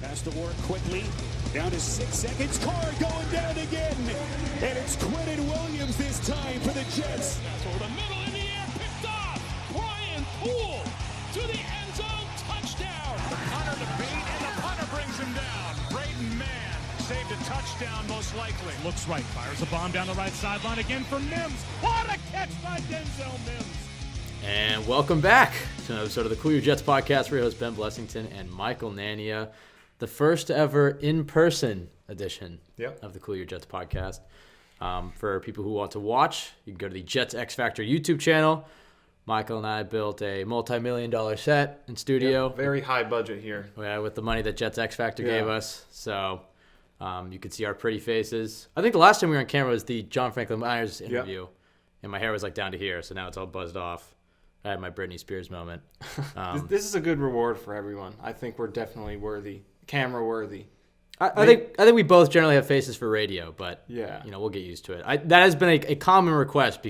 Has to work quickly. Down to 6 seconds. Carr going down again. And it's Quentin Williams this time for the Jets. That's over the middle in the air. Picked off. Brian Poole to the end zone. Touchdown. The punter to beat, and the punter brings him down. Braden Mann saved a touchdown most likely. Looks right. Fires a bomb down the right sideline again for Mims. What a catch by Denzel Mims. And welcome back to another episode of the Cool Your Jets podcast. We're your hosts, Ben Blessington and Michael Nania. The first ever in-person edition of the Cool Your Jets podcast. For people who want to watch, you can go to the Jets X Factor YouTube channel. Michael and I built a multi-million-dollar set in studio. Very high budget here. Yeah, with the money that Jets X Factor gave us. So you could see our pretty faces. I think the last time we were on camera was the John Franklin Myers interview. And my hair was like down to here, so now it's all buzzed off. I had my Britney Spears moment. This is a good reward for everyone. I think we're definitely worthy. Camera worthy. I think we both generally have faces for radio, but we'll get used to it. That has been a common request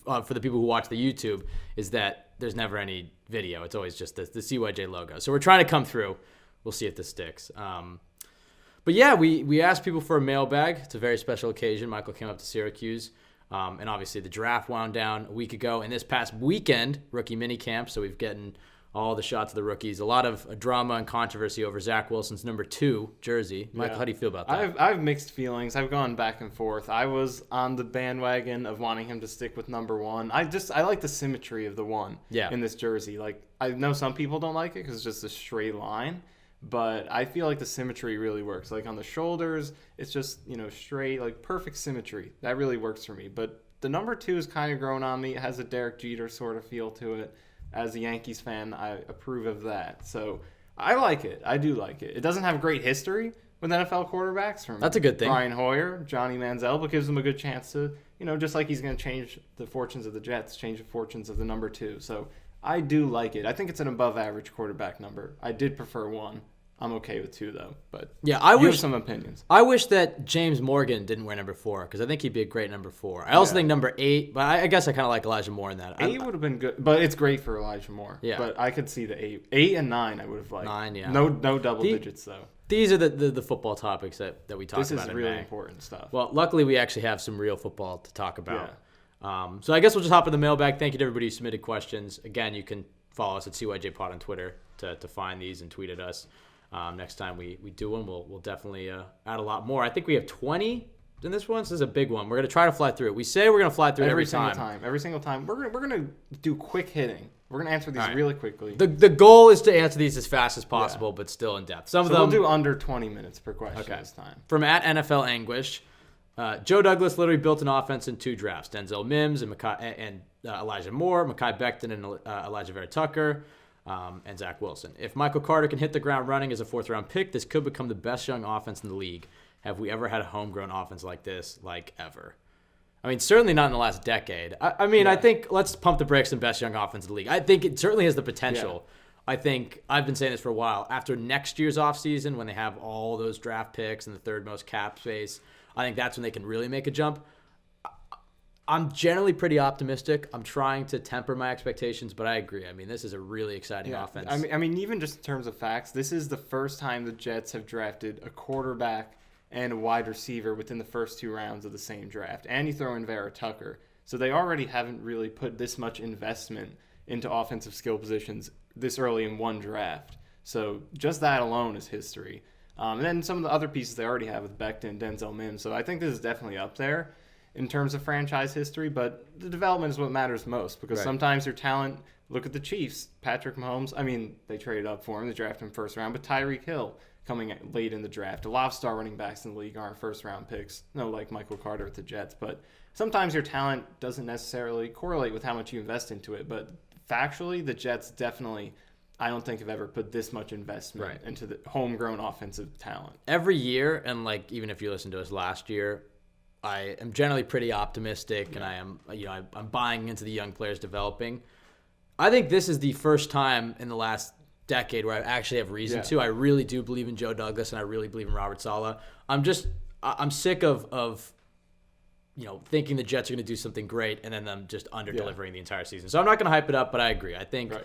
for the people who watch the YouTube is that there's never any video. It's always just the CYJ logo. So we're trying to come through. We'll see if this sticks. But yeah, we asked people for a mailbag. It's a very special occasion. Michael came up to Syracuse. And obviously the draft wound down a week ago. And this past weekend, rookie minicamp. So we've gotten all the shots of the rookies. A lot of drama and controversy over Zach Wilson's number 2 jersey. Michael, how do you feel about that? I have mixed feelings. I've gone back and forth. I was on the bandwagon of wanting him to stick with number 1. I like the symmetry of the 1 in this jersey. Like, I know some people don't like it because it's just a straight line. But I feel like the symmetry really works. Like on the shoulders, it's just, straight, like perfect symmetry. That really works for me. But the number 2 is kind of grown on me. It has a Derek Jeter sort of feel to it. As a Yankees fan, I approve of that. So I like it. I do like it. It doesn't have great history with NFL quarterbacks. That's a good thing. Brian Hoyer, Johnny Manziel, but gives them a good chance to, just like he's going to change the fortunes of the Jets, change the fortunes of the number 2. So I do like it. I think it's an above average quarterback number. I did prefer 1. I'm okay with 2 though, but I have some opinions. I wish that James Morgan didn't wear number 4 because I think he'd be a great number 4. I also think number 8, but I guess I kind of like Elijah Moore in that. 8 would have been good, but it's great for Elijah Moore. Yeah, but I could see the 8 and 9. I would have liked 9. Yeah, no double digits though. These are the football topics that we talk about. This is really important stuff. Well, luckily we actually have some real football to talk about. Yeah. So I guess we'll just hop in the mailbag. Thank you to everybody who submitted questions. Again, you can follow us at CYJPod on Twitter to find these and tweet at us. Next time we do one, we'll definitely add a lot more. I think we have 20 in this one. So this is a big one. We're going to try to fly through it. We say we're going to fly through it every time. Every single time. We're going to do quick hitting. We're going to answer these really quickly. The goal is to answer these as fast as possible, but still in depth. We'll do under 20 minutes per question this time. From at NFL Anguish, Joe Douglas literally built an offense in 2 drafts. Denzel Mims and Elijah Moore, Mekhi Becton and Elijah Vera Tucker. And Zach Wilson. If Michael Carter can hit the ground running as a 4th-round pick, this could become the best young offense in the league. Have we ever had a homegrown offense like this, ever? I mean, certainly not in the last decade. I think let's pump the brakes on best young offense in the league. I think it certainly has the potential. Yeah. I think I've been saying this for a while. After next year's offseason, when they have all those draft picks and the 3rd most cap space, I think that's when they can really make a jump. I'm generally pretty optimistic. I'm trying to temper my expectations, but I agree. I mean, this is a really exciting offense. I mean, even just in terms of facts, this is the first time the Jets have drafted a quarterback and a wide receiver within the first 2 rounds of the same draft. And you throw in Vera Tucker. So they already haven't really put this much investment into offensive skill positions this early in one draft. So just that alone is history. And then some of the other pieces they already have with Becton and Denzel Mims. So I think this is definitely up there in terms of franchise history, but the development is what matters most because sometimes your talent, look at the Chiefs, Patrick Mahomes, they traded up for him, they drafted him 1st round, but Tyreek Hill coming late in the draft. A lot of star running backs in the league aren't 1st-round picks, like Michael Carter with the Jets, but sometimes your talent doesn't necessarily correlate with how much you invest into it, but factually, the Jets definitely, I don't think have ever put this much investment into the homegrown offensive talent. Every year, and even if you listen to us last year, I am generally pretty optimistic, and I am, I'm buying into the young players developing. I think this is the first time in the last decade where I actually have reason to. I really do believe in Joe Douglas, and I really believe in Robert Saleh. I'm sick of thinking the Jets are going to do something great and then them just under delivering the entire season. So I'm not going to hype it up, but I agree. I think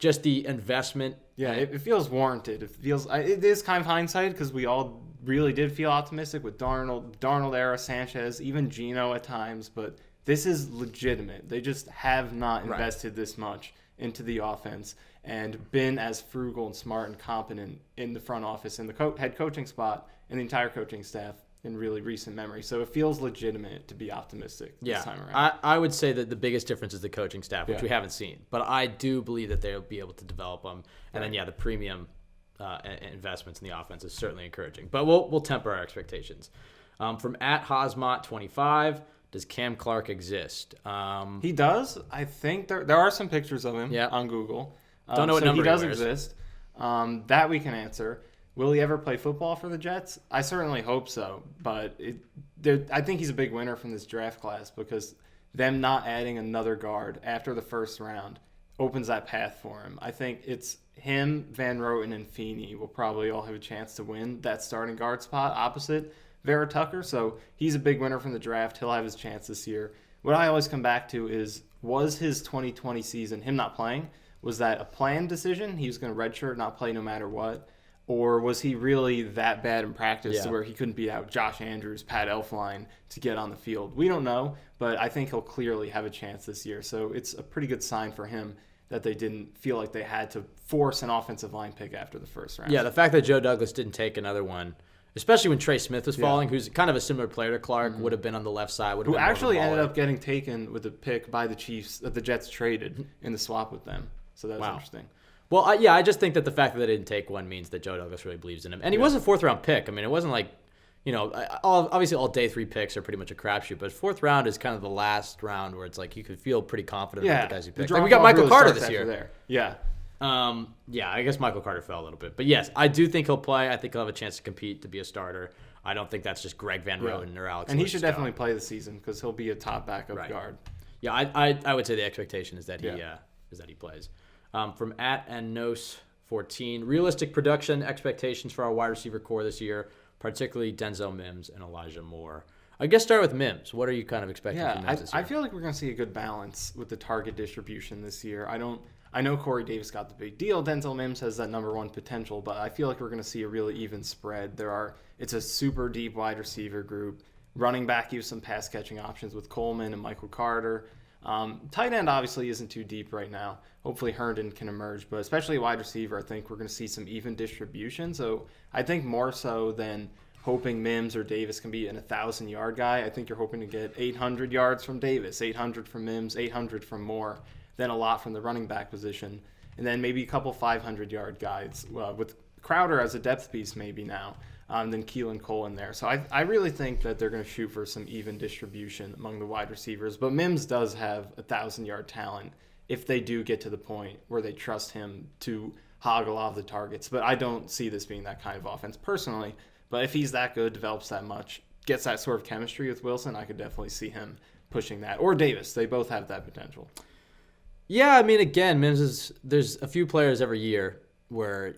just the investment. Yeah, it feels warranted. It is kind of hindsight because we all really did feel optimistic with Darnold era, Sanchez, even Geno at times, but this is legitimate. They just have not invested this much into the offense and been as frugal and smart and competent in the front office and the head coaching spot and the entire coaching staff in really recent memory. So it feels legitimate to be optimistic this time around. I would say that the biggest difference is the coaching staff, which we haven't seen. But I do believe that they'll be able to develop them. And then, the premium investments in the offense is certainly encouraging. But we'll temper our expectations. From @Hosmot25, does Cam Clark exist? He does. I think there are some pictures of him on Google. Don't know what number he does wears. exist. That we can answer. Will he ever play football for the Jets? I certainly hope so, but I think he's a big winner from this draft class because them not adding another guard after the first round opens that path for him. I think it's him, Van Roten, and Feeney will probably all have a chance to win that starting guard spot opposite Vera Tucker, so he's a big winner from the draft. He'll have his chance this year. What I always come back to is, was his 2020 season, him not playing, was that a planned decision? He was going to redshirt, not play no matter what? Or was he really that bad in practice to where he couldn't beat out Josh Andrews, Pat Elflein to get on the field? We don't know, but I think he'll clearly have a chance this year. So it's a pretty good sign for him that they didn't feel like they had to force an offensive line pick after the first round. Yeah, the fact that Joe Douglas didn't take another one, especially when Trey Smith was falling, who's kind of a similar player to Clark, would have been on the left side. Who actually ended up getting taken with a pick by the Chiefs that the Jets traded in the swap with them. So that's interesting. Well, I just think that the fact that they didn't take one means that Joe Douglas really believes in him. And he was a fourth-round pick. I mean, it wasn't like, obviously all day 3 picks are pretty much a crapshoot, but fourth round is kind of the last round where it's like you could feel pretty confident about the guys you picked. Like we got Michael Carter this year. There. Yeah. I guess Michael Carter fell a little bit. But yes, I do think he'll play. I think he'll have a chance to compete to be a starter. I don't think that's just Greg Van Roten or Alex. And he should definitely play the season because he'll be a top backup guard. Yeah, I would say the expectation is that he plays. From @Nos14, realistic production expectations for our wide receiver core this year, particularly Denzel Mims and Elijah Moore. I guess start with Mims. What are you kind of expecting from Mims this year? I feel like we're going to see a good balance with the target distribution this year. I know Corey Davis got the big deal. Denzel Mims has that number 1 potential, but I feel like we're going to see a really even spread. It's a super deep wide receiver group. Running back, you have some pass catching options with Coleman and Michael Carter. Tight end obviously isn't too deep right now. Hopefully Herndon can emerge, but especially wide receiver, I think we're going to see some even distribution. So I think more so than hoping Mims or Davis can be an 1,000-yard guy, I think you're hoping to get 800 yards from Davis, 800 from Mims, 800 from Moore, then a lot from the running back position, and then maybe a couple 500-yard guys with Crowder as a depth piece maybe now. Then Keelan Cole in there. So I really think that they're going to shoot for some even distribution among the wide receivers. But Mims does have 1,000-yard talent if they do get to the point where they trust him to hoggle off the targets. But I don't see this being that kind of offense personally. But if he's that good, develops that much, gets that sort of chemistry with Wilson, I could definitely see him pushing that. Or Davis. They both have that potential. Yeah, I mean, again, there's a few players every year where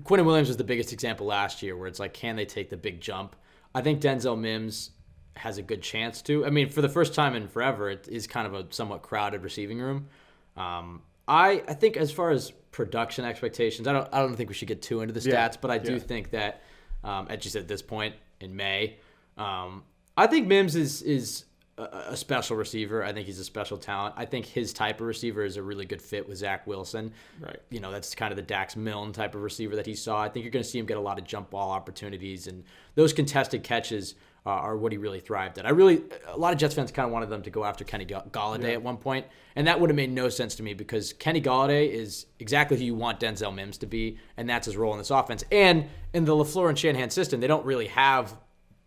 Quentin Williams was the biggest example last year where it's like, can they take the big jump? I think Denzel Mims has a good chance to. I mean, for the first time in forever, it is kind of a somewhat crowded receiving room. I think as far as production expectations, I don't think we should get too into the stats, but I do think that, as you said, at this point in May, I think Mims is a special receiver. I think he's a special talent. I think his type of receiver is a really good fit with Zach Wilson. Right. That's kind of the Dax Milne type of receiver that he saw. I think you're going to see him get a lot of jump ball opportunities, and those contested catches are what he really thrived at. A lot of Jets fans kind of wanted them to go after Kenny Golladay at one point, and that would have made no sense to me because Kenny Golladay is exactly who you want Denzel Mims to be, and that's his role in this offense. And in the LaFleur and Shanahan system, they don't really have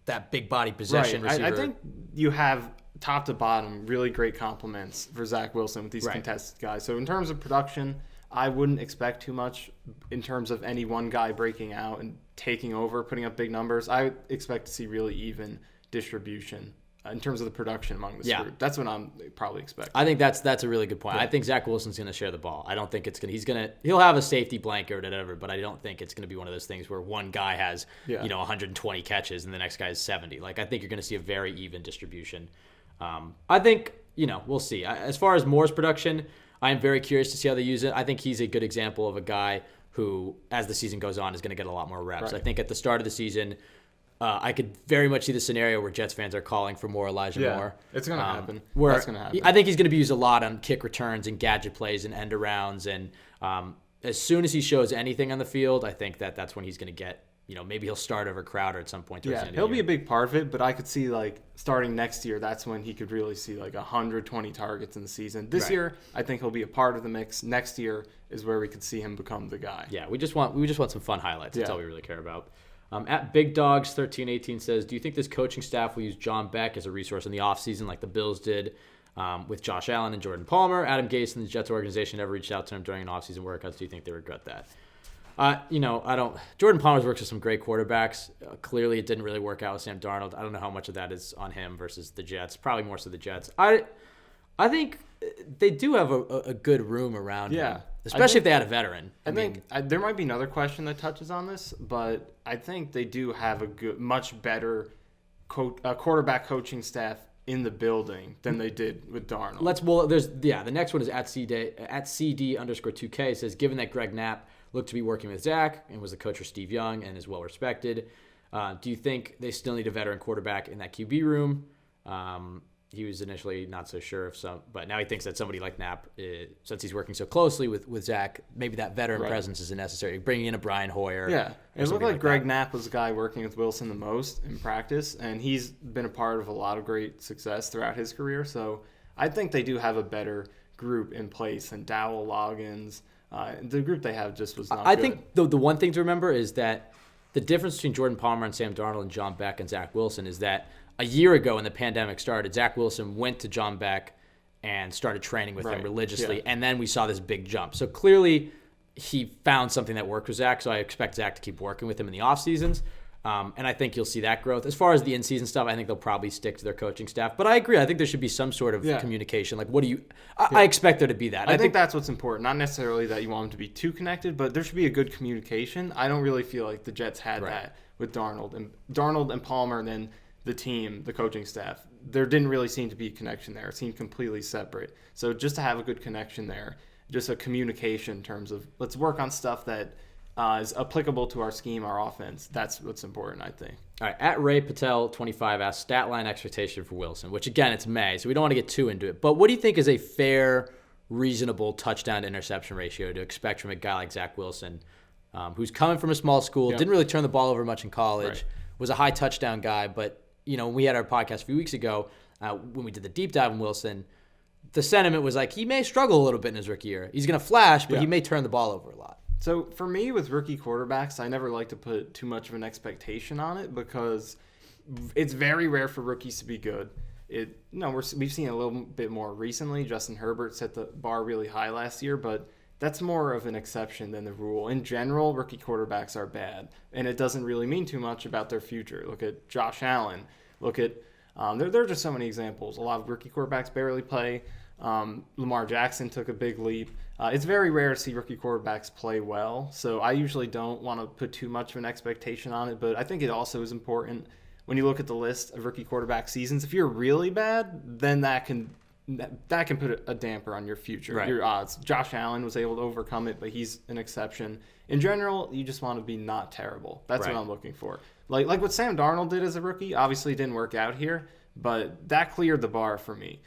that big body possession receiver. I think you have top to bottom really great compliments for Zach Wilson with these contested guys. So in terms of production, I wouldn't expect too much in terms of any one guy breaking out and taking over, putting up big numbers. I expect to see really even distribution in terms of the production among this group. That's what I'm probably expecting. I think that's a really good point. I think Zach Wilson's going to share the ball. I don't think he'll have a safety blanket or whatever, but I don't think it's going to be one of those things where one guy has 120 catches and the next guy has 70. Like, I think you're going to see a very even distribution. I think we'll see. As far as Moore's production, I'm very curious to see how they use it. I think he's a good example of a guy who, as the season goes on, is going to get a lot more reps. Right. I think at the start of the season, I could very much see the scenario where Jets fans are calling for more Elijah Moore. It's going to happen. That's going to happen. I think he's going to be used a lot on kick returns and gadget plays and end arounds. And as soon as he shows anything on the field, I think that's when he's going to get, maybe he'll start over Crowder at some point. Yeah, he'll be a big part of it, but I could see, starting next year, that's when he could really see, 120 targets in the season. This year, I think he'll be a part of the mix. Next year is where we could see him become the guy. Yeah, we just want some fun highlights. That's all we really care about. At Big Dogs 1318 says, do you think this coaching staff will use John Beck as a resource in the offseason like the Bills did with Josh Allen and Jordan Palmer? Adam Gase and the Jets organization never reached out to him during an offseason workouts. Do you think they regret that? I don't. Jordan Palmer's works with some great quarterbacks. Clearly, it didn't really work out with Sam Darnold. I don't know how much of that is on him versus the Jets. Probably more so the Jets. I think they do have a good room around him, especially if they had a veteran. I think there might be another question that touches on this, but I think they do have a much better quarterback coaching staff in the building than they did with Darnold. The next one is at CD_2K. It says, given that Greg Knapp looked to be working with Zach and was the coach for Steve Young and is well respected, do you think they still need a veteran quarterback in that QB room? He was initially not so sure but now he thinks that somebody like Knapp, since he's working so closely with Zach, maybe that veteran presence isn't necessary. Bringing in a Brian Hoyer. Yeah, it looked like Greg Knapp was the guy working with Wilson the most in practice, and he's been a part of a lot of great success throughout his career. So I think they do have a better group in place than Dowell, Loggins. The group they have just was not good. I think the one thing to remember is that the difference between Jordan Palmer and Sam Darnold and John Beck and Zach Wilson is that a year ago when the pandemic started, Zach Wilson went to John Beck and started training with him religiously, and then we saw this big jump. So clearly he found something that worked with Zach, so I expect Zach to keep working with him in the off seasons. And I think you'll see that growth. As far as the in-season stuff, I think they'll probably stick to their coaching staff. But I agree. I think there should be some sort of communication. Like, I expect there to be that. I think that's what's important. Not necessarily that you want them to be too connected, but there should be a good communication. I don't really feel like the Jets had that with Darnold and Palmer, and then the team, the coaching staff. There didn't really seem to be a connection there. It seemed completely separate. So just to have a good connection there, just a communication in terms of let's work on stuff that is applicable to our scheme, our offense. That's what's important, I think. All right, at Ray Patel 25 asks, stat line expectation for Wilson, which again, it's May, so we don't want to get too into it. But what do you think is a fair, reasonable touchdown to interception ratio to expect from a guy like Zach Wilson, who's coming from a small school, didn't really turn the ball over much in college, was a high touchdown guy, but we had our podcast a few weeks ago when we did the deep dive on Wilson, the sentiment was like he may struggle a little bit in his rookie year. He's going to flash, but he may turn the ball over a lot. So for me, with rookie quarterbacks, I never like to put too much of an expectation on it because it's very rare for rookies to be good. We've seen it a little bit more recently. Justin Herbert set the bar really high last year, but that's more of an exception than the rule. In general, rookie quarterbacks are bad, and it doesn't really mean too much about their future. Look at Josh Allen. Look at there are just so many examples. A lot of rookie quarterbacks barely play. Lamar Jackson took a big leap. It's very rare to see rookie quarterbacks play well, so I usually don't want to put too much of an expectation on it, but I think it also is important when you look at the list of rookie quarterback seasons. If you're really bad, then that can put a damper on your future, your odds. Josh Allen was able to overcome it, but he's an exception. In general, you just want to be not terrible. That's what I'm looking for. Like what Sam Darnold did as a rookie, obviously didn't work out here, but that cleared the bar for me.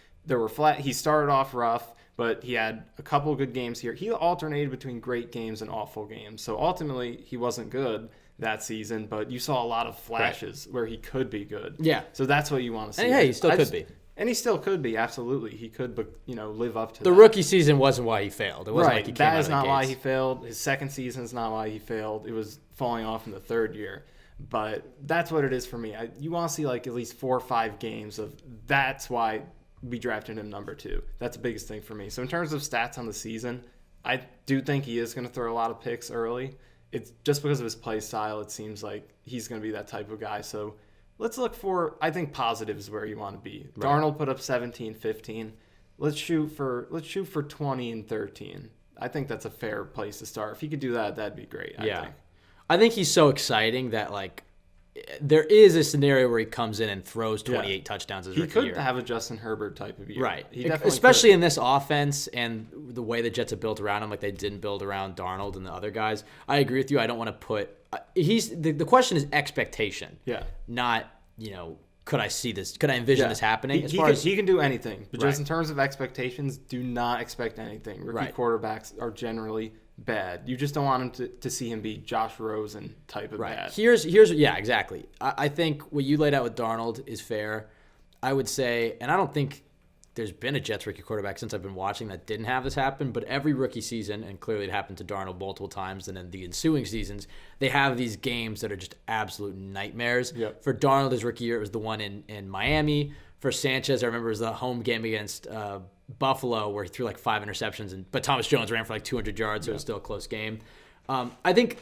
He started off rough, but he had a couple of good games here. He alternated between great games and awful games. So ultimately, he wasn't good that season, but you saw a lot of flashes where he could be good. Yeah. So that's what you want to see. And hey, he still could be. And he still could be, absolutely. He could, but live up to the rookie season wasn't why he failed. It wasn't like he came that out is of not the why gates. he failed. His second season is not why he failed. It was falling off in the third year. But that's what it is for me. You want to see at least 4 or 5 games of that's why we drafted him number 2. That's the biggest thing for me. So in terms of stats on the season, I do think he is going to throw a lot of picks early. It's just because of his play style. It seems like he's going to be that type of guy. So let's look for, I think, positives where you want to be. Right. Darnold put up 17, 15. Let's shoot for 20 and 13. I think that's a fair place to start. If he could do that, that'd be great. I think I think he's so exciting that there is a scenario where he comes in and throws 28 touchdowns as a rookie year. He could have a Justin Herbert type of year. Right. He definitely especially could. in this offense and the way the Jets have built around him, like they didn't build around Darnold and the other guys. I agree with you. I don't want to put the question is expectation. Yeah. Not, could I see this? Could I envision this happening? He can do anything, but just Right. in terms of expectations, do not expect anything. Rookie quarterbacks are generally bad. You just don't want him to see him be Josh Rosen type of bad. Here's exactly. I think what you laid out with Darnold is fair. I would say, and I don't think there's been a Jets rookie quarterback since I've been watching that didn't have this happen, but every rookie season, and clearly it happened to Darnold multiple times, and then the ensuing seasons, they have these games that are just absolute nightmares. Yep. For Darnold, his rookie year, it was the one in Miami. For Sanchez, I remember it was the home game against Buffalo where he threw like 5 interceptions, but Thomas Jones ran for like 200 yards, so it was still a close game. I think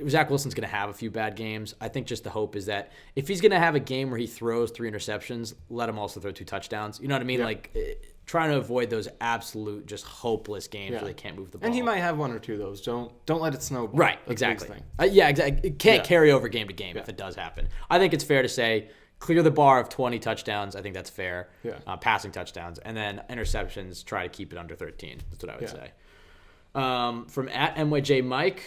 Zach Wilson's going to have a few bad games. I think just the hope is that if he's going to have a game where he throws 3 interceptions, let him also throw 2 touchdowns. You know what I mean? Yeah. Like trying to avoid those absolute just hopeless games where they can't move the ball. And he might have 1 or 2 of those. Don't let it snowball. Right, That's exactly. the big thing. Yeah, exactly. It can't carry over game to game if it does happen. I think it's fair to say clear the bar of 20 touchdowns. I think that's fair. Yeah. Passing touchdowns. And then interceptions, try to keep it under 13. That's what I would say. From at MYJ Mike,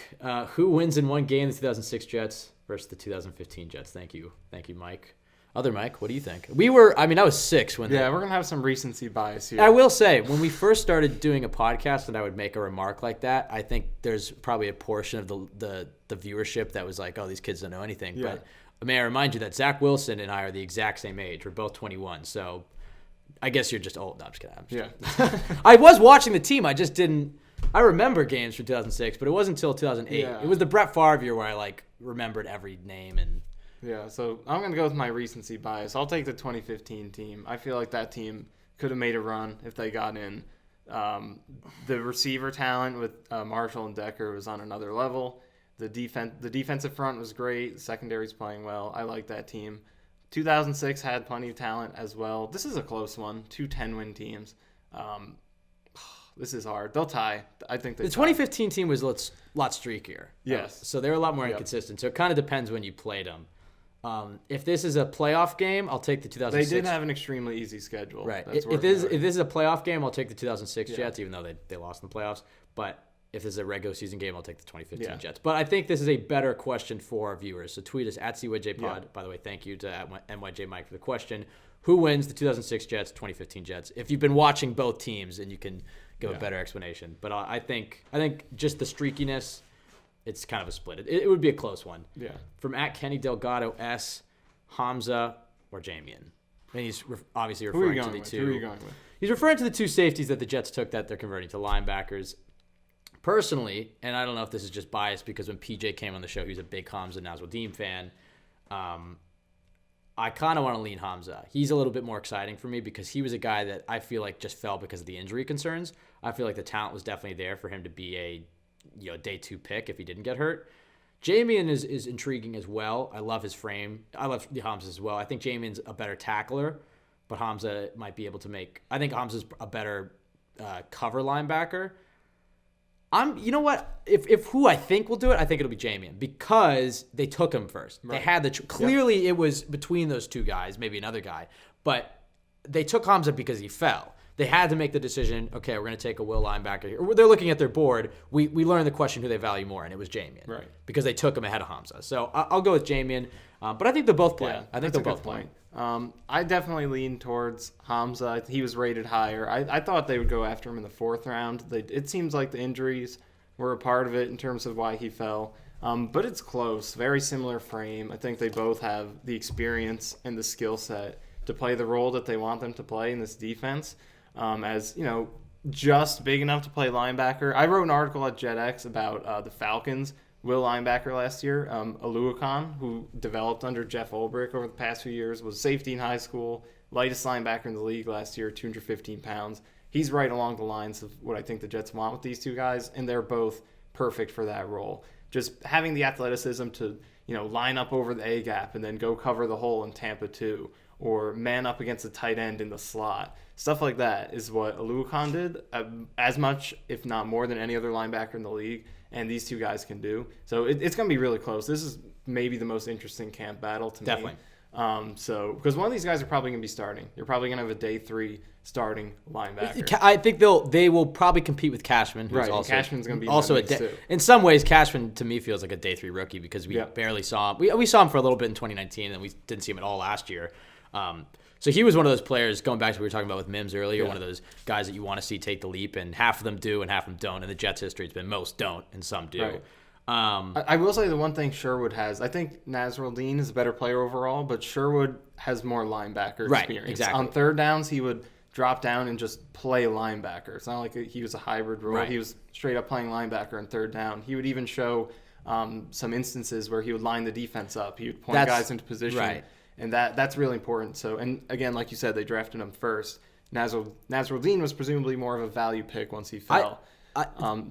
who wins in one game, the 2006 Jets versus the 2015 Jets? Thank you, Mike. Other Mike, what do you think? I was 6 when. Yeah, we're gonna have some recency bias here. I will say, when we first started doing a podcast and I would make a remark like that, I think there's probably a portion of the viewership that was like, oh, these kids don't know anything. Yeah. But may I remind you that Zach Wilson and I are the exact same age. We're both 21, so I guess you're just old. No, I'm just kidding. I was watching the team. I just didn't. I remember games from 2006, but it wasn't until 2008. Yeah. It was the Brett Favre year where I remembered every name and. Yeah, so I'm going to go with my recency bias. I'll take the 2015 team. I feel like that team could have made a run if they got in. The receiver talent with Marshall and Decker was on another level. The defensive front was great. The secondary's playing well. I like that team. 2006 had plenty of talent as well. This is a close one. 2 10-win teams. This is hard. They'll tie. I think they tie. 2015 team was a lot streakier. Yes. So they're a lot more inconsistent. So it kind of depends when you played them. If this is a playoff game, I'll take the 2006. They did have an extremely easy schedule. Right. That's If this is a playoff game, I'll take the 2006 Jets, even though they lost in the playoffs. But if this is a regular season game, I'll take the 2015 Jets. But I think this is a better question for our viewers. So tweet us at CYJPod. Yeah. By the way, thank you to NYJ Mike for the question. Who wins the 2006 Jets, 2015 Jets? If you've been watching both teams, and you can give a better explanation. But I think just the streakiness, it's kind of a split. It would be a close one. Yeah. From at Kenny Delgado S, Hamza or Jamian. And he's obviously Who are referring you to going the with? two. Who are you going with? He's referring to the 2 safeties that the Jets took that they're converting to linebackers. Personally, and I don't know if this is just biased because when PJ came on the show, he was a big Hamza Nasruddin fan. I kind of want to lean Hamza. He's a little bit more exciting for me because he was a guy that I feel like just fell because of the injury concerns. I feel like the talent was definitely there for him to be a day 2 pick if he didn't get hurt. Jamian is intriguing as well. I love his frame. I love Hamza as well. I think Jamian's a better tackler, but Hamza might be able to make. I think Hamza's a better cover linebacker. You know what? If who I think will do it, I think it'll be Jamian because they took him first. Right. They had clearly it was between those 2 guys, maybe another guy, but they took Hamza because he fell. They had to make the decision, okay, we're going to take a will linebacker here. They're looking at their board. We learned the question who they value more, and it was Jamian. Right. Because they took him ahead of Hamza. So I'll go with Jamian, but I think they'll both play. Yeah, I think they'll both play. I definitely lean towards Hamza. He was rated higher. I thought they would go after him in the 4th round. It seems like the injuries were a part of it in terms of why he fell. But it's close. Very similar frame. I think they both have the experience and the skill set to play the role that they want them to play in this defense. As, just big enough to play linebacker. I wrote an article at JetX about the Falcons' will linebacker last year. Aluakon, who developed under Jeff Ulbrich over the past few years, was safety in high school, lightest linebacker in the league last year, 215 pounds. He's right along the lines of what I think the Jets want with these 2 guys, and they're both perfect for that role. Just having the athleticism to, line up over the A-gap and then go cover the hole in Tampa 2, or man up against the tight end in the slot. Stuff like that is what Aluakon did as much, if not more, than any other linebacker in the league, and these 2 guys can do. So it's going to be really close. This is maybe the most interesting camp battle to me. Definitely. So because one of these guys are probably going to be starting. You're probably going to have a day 3 starting linebacker. I think they will probably compete with Cashman, who's Right, also Cashman's going to be also in that mix, too. in some ways Cashman to me feels like a day 3 rookie because we Yeah. barely saw him. We saw him for a little bit in 2019 and we didn't see him at all last year. So he was one of those players, going back to what we were talking about with Mims earlier, Yeah. one of those guys that you want to see take the leap, and half of them do and half of them don't. And the Jets' history has been most don't and some do. Right. I will say the one thing Sherwood has, I think Nasruddin is a better player overall, but Sherwood has more linebacker Right, experience. exactly. On third downs, he would drop down and just play linebacker. It's not like he was a hybrid role. Right. He was straight up playing linebacker on third down. He would even show some instances where he would line the defense up. He would point guys into position. Right. And that's really important. So, and again, like you said, they drafted him first. Nasruddin was presumably more of a value pick once he fell.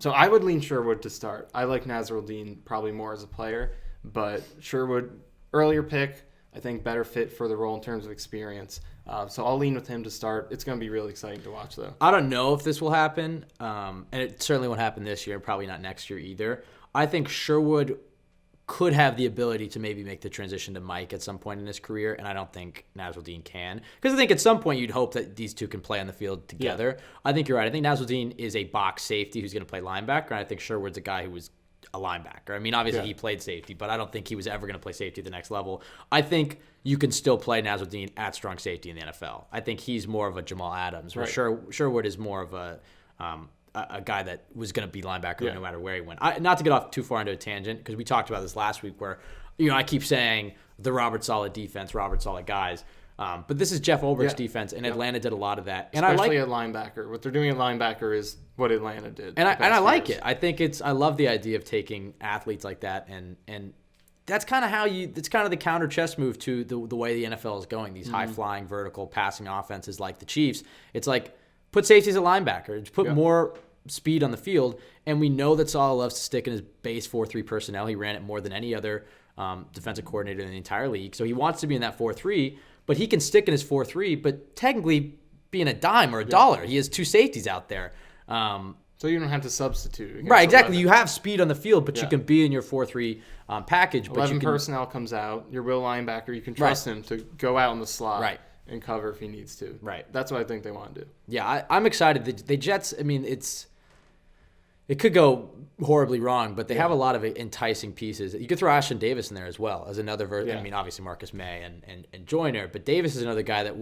So I would lean Sherwood to start. I like Nasruddin probably more as a player, but Sherwood, earlier pick, I think better fit for the role in terms of experience. So I'll lean with him to start. It's going to be really exciting to watch, though. I don't know if this will happen, and it certainly won't happen this year, probably not next year either. I think Sherwood could have the ability to maybe make the transition to Mike at some point in his career, and I don't think Nasruddin can. Because I think at some point you'd hope that these two can play on the field together. Yeah. I think you're right. I think Nasruddin is a box safety who's going to play linebacker, and I think Sherwood's a guy who was a linebacker. I mean, obviously he played safety, but I don't think he was ever going to play safety at the next level. I think you can still play Nasruddin at strong safety in the NFL. I think he's more of a Jamal Adams, where Sherwood is more of a guy that was going to be linebacker no matter where he went. Not to get off too far into a tangent, because we talked about this last week where, I keep saying the Robert Saleh defense, Robert Saleh guys. But this is Jeff Ulbrich's defense, and Atlanta did a lot of that. And especially at linebacker. What they're doing at linebacker is what Atlanta did. And I like it. I think I love the idea of taking athletes like that, and that's kind of it's kind of the counter chess move to the way the NFL is going. These high-flying, vertical, passing offenses like the Chiefs. It's like, put safeties at linebacker. Put more speed on the field. And we know that Saleh loves to stick in his base 4-3 personnel. He ran it more than any other defensive coordinator in the entire league. So he wants to be in that 4-3, but he can stick in his 4-3, but technically being a dime or a dollar. He has two safeties out there. So you don't have to substitute. Right, exactly. 11. You have speed on the field, but you can be in your 4-3 package. 11 personnel comes out. Your will linebacker, you can trust him to go out in the slot and cover if he needs to. Right. That's what I think they want to do. Yeah, I'm excited. The Jets, I mean, it could go horribly wrong, but they have a lot of enticing pieces. You could throw Ashton Davis in there as well as another I mean, obviously Marcus May and Joyner, but Davis is another guy that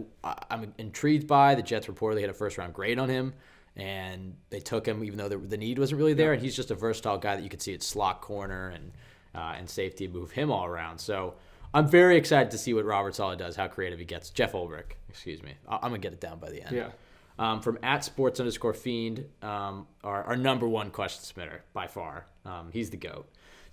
I'm intrigued by. The Jets reportedly had a first-round grade on him, and they took him even though the need wasn't really there, and he's just a versatile guy that you could see at slot corner and safety, move him all around. So I'm very excited to see what Robert Saleh does, how creative he gets. Jeff Ulbrich, excuse me. I'm going to get it down by the end. Yeah. From @sports_fiend, our number one question submitter by far. He's the GOAT.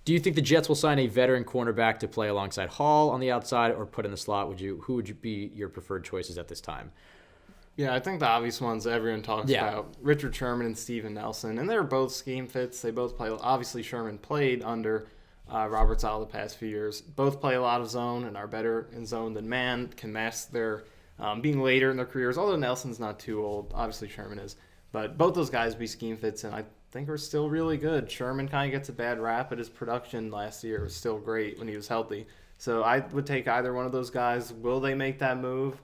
Do you think the Jets will sign a veteran cornerback to play alongside Hall on the outside or put in the slot? Who would be your preferred choices at this time? Yeah, I think the obvious ones everyone talks about, Richard Sherman and Steven Nelson, and they're both scheme fits. They both play. Obviously, Sherman played under Robert Saleh the past few years. Both play a lot of zone and are better in zone than man. Can mask their being later in their careers. Although Nelson's not too old, obviously Sherman is. But both those guys be scheme fits, and I think are still really good. Sherman kind of gets a bad rap, but his production last year was still great when he was healthy. So I would take either one of those guys. Will they make that move?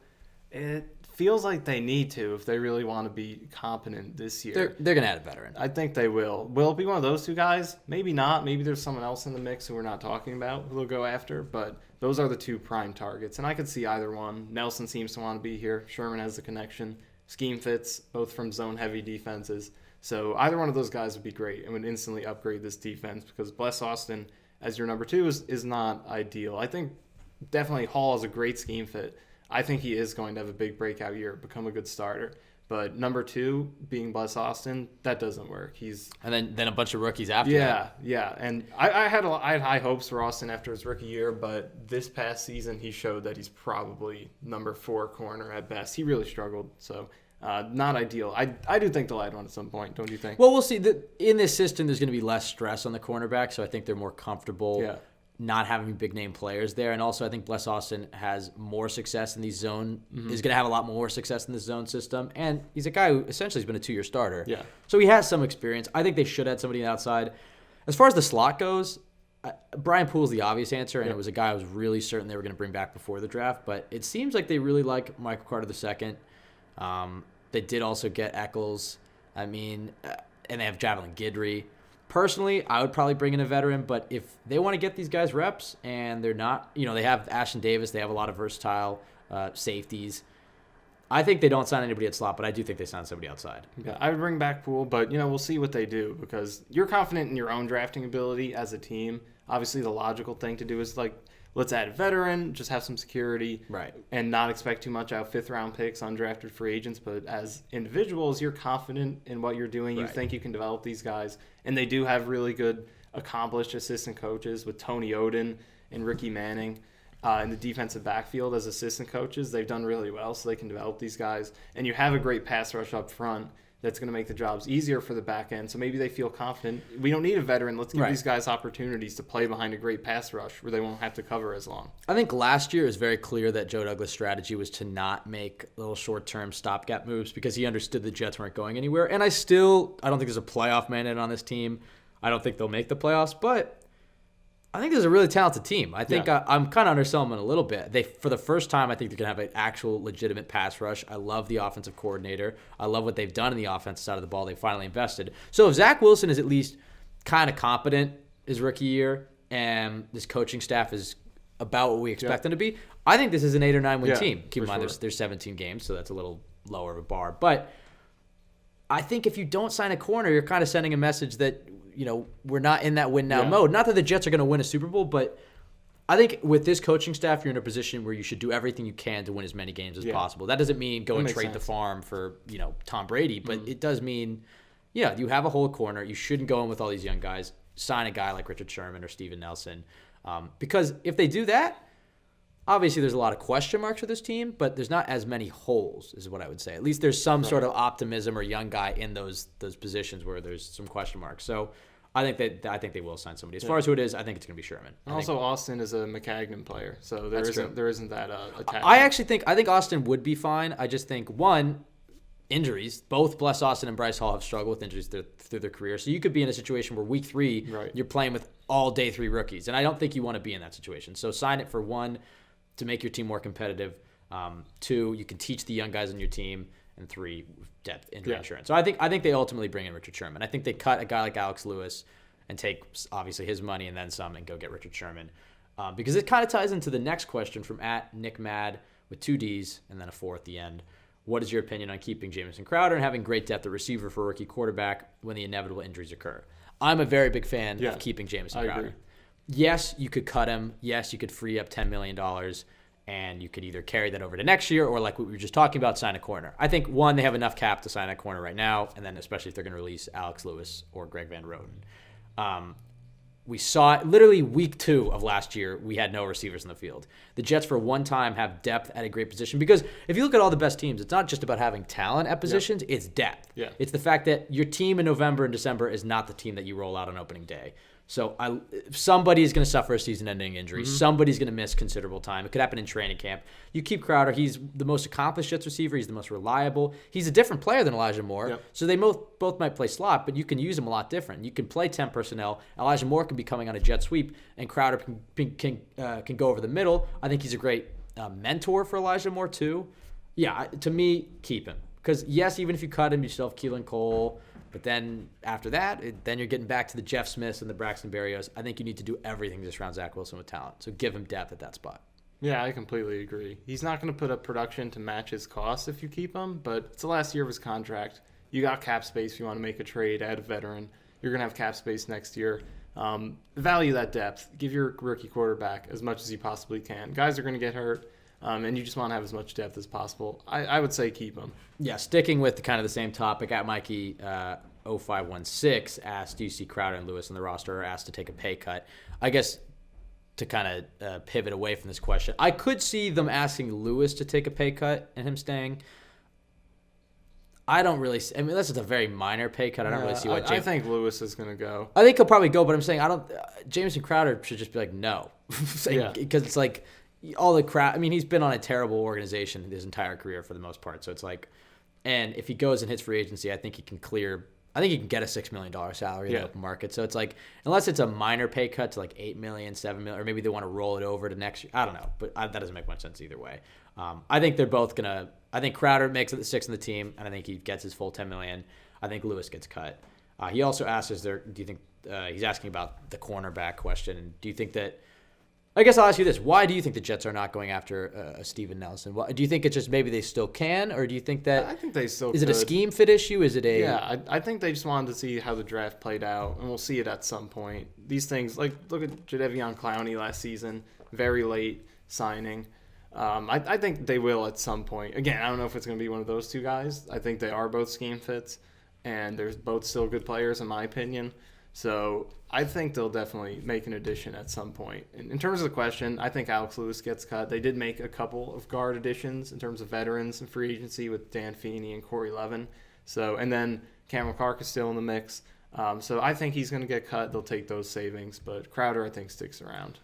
It feels like they need to if they really want to be competent this year. They're going to add a veteran. I think they will. Will it be one of those two guys? Maybe not. Maybe there's someone else in the mix who we're not talking about who they'll go after. But those are the two prime targets. And I could see either one. Nelson seems to want to be here. Sherman has the connection. Scheme fits, both from zone-heavy defenses. So either one of those guys would be great and would instantly upgrade this defense because Bless Austin as your number two is not ideal. I think definitely Hall is a great scheme fit. I think he is going to have a big breakout year, become a good starter. But number two, being Bless Austin, that doesn't work. And then a bunch of rookies after that. Yeah. And I had high hopes for Austin after his rookie year, but this past season he showed that he's probably number 4 corner at best. He really struggled, so not ideal. I do think they'll add one at some point, don't you think? Well, we'll see. In this system, there's going to be less stress on the cornerback, so I think they're more comfortable not having big name players there. And also I think Bless Austin has more success in these zone, is going to have a lot more success in the zone system. And he's a guy who essentially has been a 2-year starter. Yeah. So he has some experience. I think they should add somebody outside. As far as the slot goes, Brian Poole's the obvious answer, and it was a guy I was really certain they were going to bring back before the draft. But it seems like they really like Michael Carter II. They did also get Eccles. I mean, and they have Javelin Guidry. Personally, I would probably bring in a veteran, but if they want to get these guys reps and they're not, they have Ashton Davis, they have a lot of versatile safeties. I think they don't sign anybody at slot, but I do think they sign somebody outside. Yeah, I would bring back Poole, but we'll see what they do because you're confident in your own drafting ability as a team. Obviously, the logical thing to do is let's add a veteran, just have some security, right, and not expect too much out of 5th-round picks, undrafted free agents. But as individuals, you're confident in what you're doing. You think you can develop these guys, and they do have really good, accomplished assistant coaches with Tony Oden and Ricky Manning. In the defensive backfield as assistant coaches, they've done really well, so they can develop these guys. And you have a great pass rush up front that's going to make the jobs easier for the back end. So maybe they feel confident. We don't need a veteran. Let's give these guys opportunities to play behind a great pass rush where they won't have to cover as long. I think last year it was very clear that Joe Douglas' strategy was to not make little short-term stopgap moves because he understood the Jets weren't going anywhere. And I don't think there's a playoff mandate on this team. I don't think they'll make the playoffs, but I think there's a really talented team. I think I'm kind of underselling them a little bit. For the first time, I think they're going to have an actual legitimate pass rush. I love the offensive coordinator. I love what they've done in the offensive side of the ball. They finally invested. So if Zach Wilson is at least kind of competent his rookie year and this coaching staff is about what we expect them to be, I think this is an 8 or 9 win team. Keep in mind there's 17 games, so that's a little lower of a bar. But I think if you don't sign a corner, you're kind of sending a message that we're not in that win now mode. Not that the Jets are going to win a Super Bowl, but I think with this coaching staff, you're in a position where you should do everything you can to win as many games as possible. That doesn't mean go and trade the farm for, Tom Brady, but it does mean, you have a whole corner. You shouldn't go in with all these young guys. Sign a guy like Richard Sherman or Steven Nelson. Because if they do that, obviously there's a lot of question marks for this team, but there's not as many holes, is what I would say. At least there's some sort of optimism or young guy in those positions where there's some question marks. So I think they will sign somebody. As far as who it is, I think it's going to be Sherman. Also, Austin is a McCagnon player, so there isn't that attack. I think Austin would be fine. I just think injuries. Both Bless Austin and Bryce Hall have struggled with injuries through their career. So you could be in a situation where week 3 you're playing with all day 3 rookies, and I don't think you want to be in that situation. So sign it for 1. To make your team more competitive. 2, you can teach the young guys on your team. And 3, depth injury insurance. So I think they ultimately bring in Richard Sherman. I think they cut a guy like Alex Lewis and take obviously his money and then some and go get Richard Sherman. Because it kind of ties into the next question from @NickMad with 2 Ds and then a 4 at the end. What is your opinion on keeping Jamison Crowder and having great depth at receiver for a rookie quarterback when the inevitable injuries occur? I'm a very big fan of keeping Jamison Crowder. Agree. Yes, you could cut him. Yes, you could free up $10 million, and you could either carry that over to next year or, like what we were just talking about, sign a corner. I think, 1, they have enough cap to sign a corner right now, and then especially if they're going to release Alex Lewis or Greg Van Roten. We saw it literally week 2 of last year, we had no receivers in the field. The Jets, for one time, have depth at a great position because if you look at all the best teams, it's not just about having talent at positions, it's depth. Yeah. It's the fact that your team in November and December is not the team that you roll out on opening day. So somebody is going to suffer a season-ending injury. Somebody's going to miss considerable time. It could happen in training camp. You keep Crowder. He's the most accomplished Jets receiver. He's the most reliable. He's a different player than Elijah Moore. Yep. So they both might play slot, but you can use them a lot different. You can play 10 personnel. Elijah Moore can be coming on a jet sweep, and Crowder can go over the middle. I think he's a great mentor for Elijah Moore too. Yeah, to me, keep him. Because, yes, even if you cut him, you still have Keelan Cole. But then after that, then you're getting back to the Jeff Smiths and the Braxton Berrios. I think you need to do everything to surround Zach Wilson with talent. So give him depth at that spot. Yeah, I completely agree. He's not going to put up production to match his costs if you keep him, but it's the last year of his contract. You got cap space if you want to make a trade, add a veteran. You're going to have cap space next year. Value that depth. Give your rookie quarterback as much as you possibly can. Guys are going to get hurt. And you just want to have as much depth as possible. I would say keep him. Yeah, sticking with kind of the same topic, Mikey 0516 asked, do you see Crowder and Lewis on the roster, or asked to take a pay cut? I guess to kind of pivot away from this question, I could see them asking Lewis to take a pay cut and him staying. I don't really – I mean, that's just a very minor pay cut. I don't really see what I think Lewis is going to go. I think he'll probably go, but I'm saying Jamison Crowder should just be like, no. Because it's like – all the crap. I mean, he's been on a terrible organization his entire career for the most part. So it's like, and if he goes and hits free agency, I think he can clear I think he can get a $6 million salary in the open market. So it's like, unless it's a minor pay cut to like $8 million, $7 million, or maybe they want to roll it over to next year. I don't know, but that doesn't make much sense either way. I think they're both gonna. I think Crowder makes it the 6th in the team, and I think he gets his full $10 million. I think Lewis gets cut. He also asked, do you think he's asking about the cornerback question? And do you think that? I guess I'll ask you this: why do you think the Jets are not going after Steven Nelson? Do you think it's just maybe they still can, or do you think that? I think they still. Is it a scheme fit issue? Is it a? Yeah, I think they just wanted to see how the draft played out, and we'll see it at some point. These things, like look at Jadeveon Clowney last season, very late signing. I think they will at some point. Again, I don't know if it's going to be one of those two guys. I think they are both scheme fits, and they're both still good players in my opinion. So I think they'll definitely make an addition at some point. In terms of the question, I think Alex Lewis gets cut. They did make a couple of guard additions in terms of veterans and free agency with Dan Feeney and Corey Levin. So, and then Cameron Clark is still in the mix. So I think he's going to get cut. They'll take those savings. But Crowder, I think, sticks around.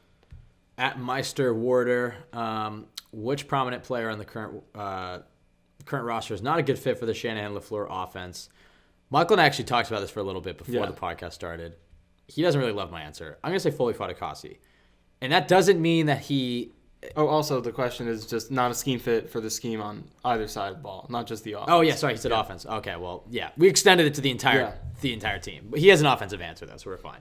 At Meister Warder, which prominent player on the current roster is not a good fit for the Shanahan-LaFleur offense? Michael and I actually talked about this for a little bit before the podcast started. He doesn't really love my answer. I'm going to say Foley Fatukasi. And that doesn't mean that he... Oh, also, the question is just not a scheme fit for the scheme on either side of the ball, not just the offense. Oh, yeah, sorry, he said offense. Okay, well, yeah. We extended it to the entire team. But he has an offensive answer, though, so we're fine.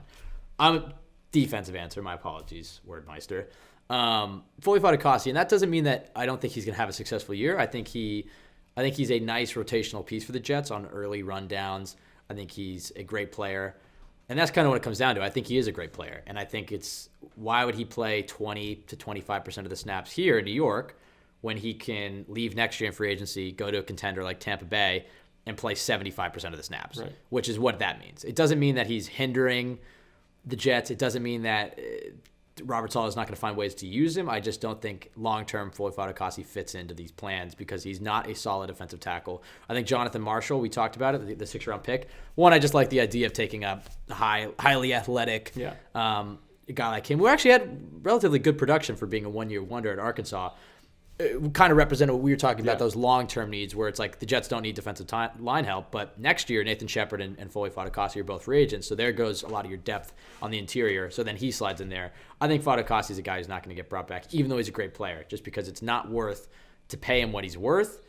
I'm a defensive answer. My apologies, Wordmeister. Foley Fatukasi, and that doesn't mean that I don't think he's going to have a successful year. I think he's a nice rotational piece for the Jets on early rundowns. I think he's a great player. And that's kind of what it comes down to. I think he is a great player. And I think it's why would he play 20 to 25% of the snaps here in New York when he can leave next year in free agency, go to a contender like Tampa Bay, and play 75% of the snaps, right, which is what that means. It doesn't mean that he's hindering the Jets. It doesn't mean that Robert Saleh is not going to find ways to use him. I just don't think long-term Foley Fatukasi fits into these plans because he's not a solid defensive tackle. I think Jonathan Marshall, we talked about it, the 6th-round pick. One, I just like the idea of taking a highly athletic guy like him, who actually had relatively good production for being a one-year wonder at Arkansas. It kind of represented what we were talking about, those long-term needs where it's like the Jets don't need defensive line help, but next year Nathan Shepard and Foley Fatukasi are both free agents, so there goes a lot of your depth on the interior, so then he slides in there. I think Fatukasi is a guy who's not going to get brought back, even though he's a great player, just because it's not worth to pay him what he's worth,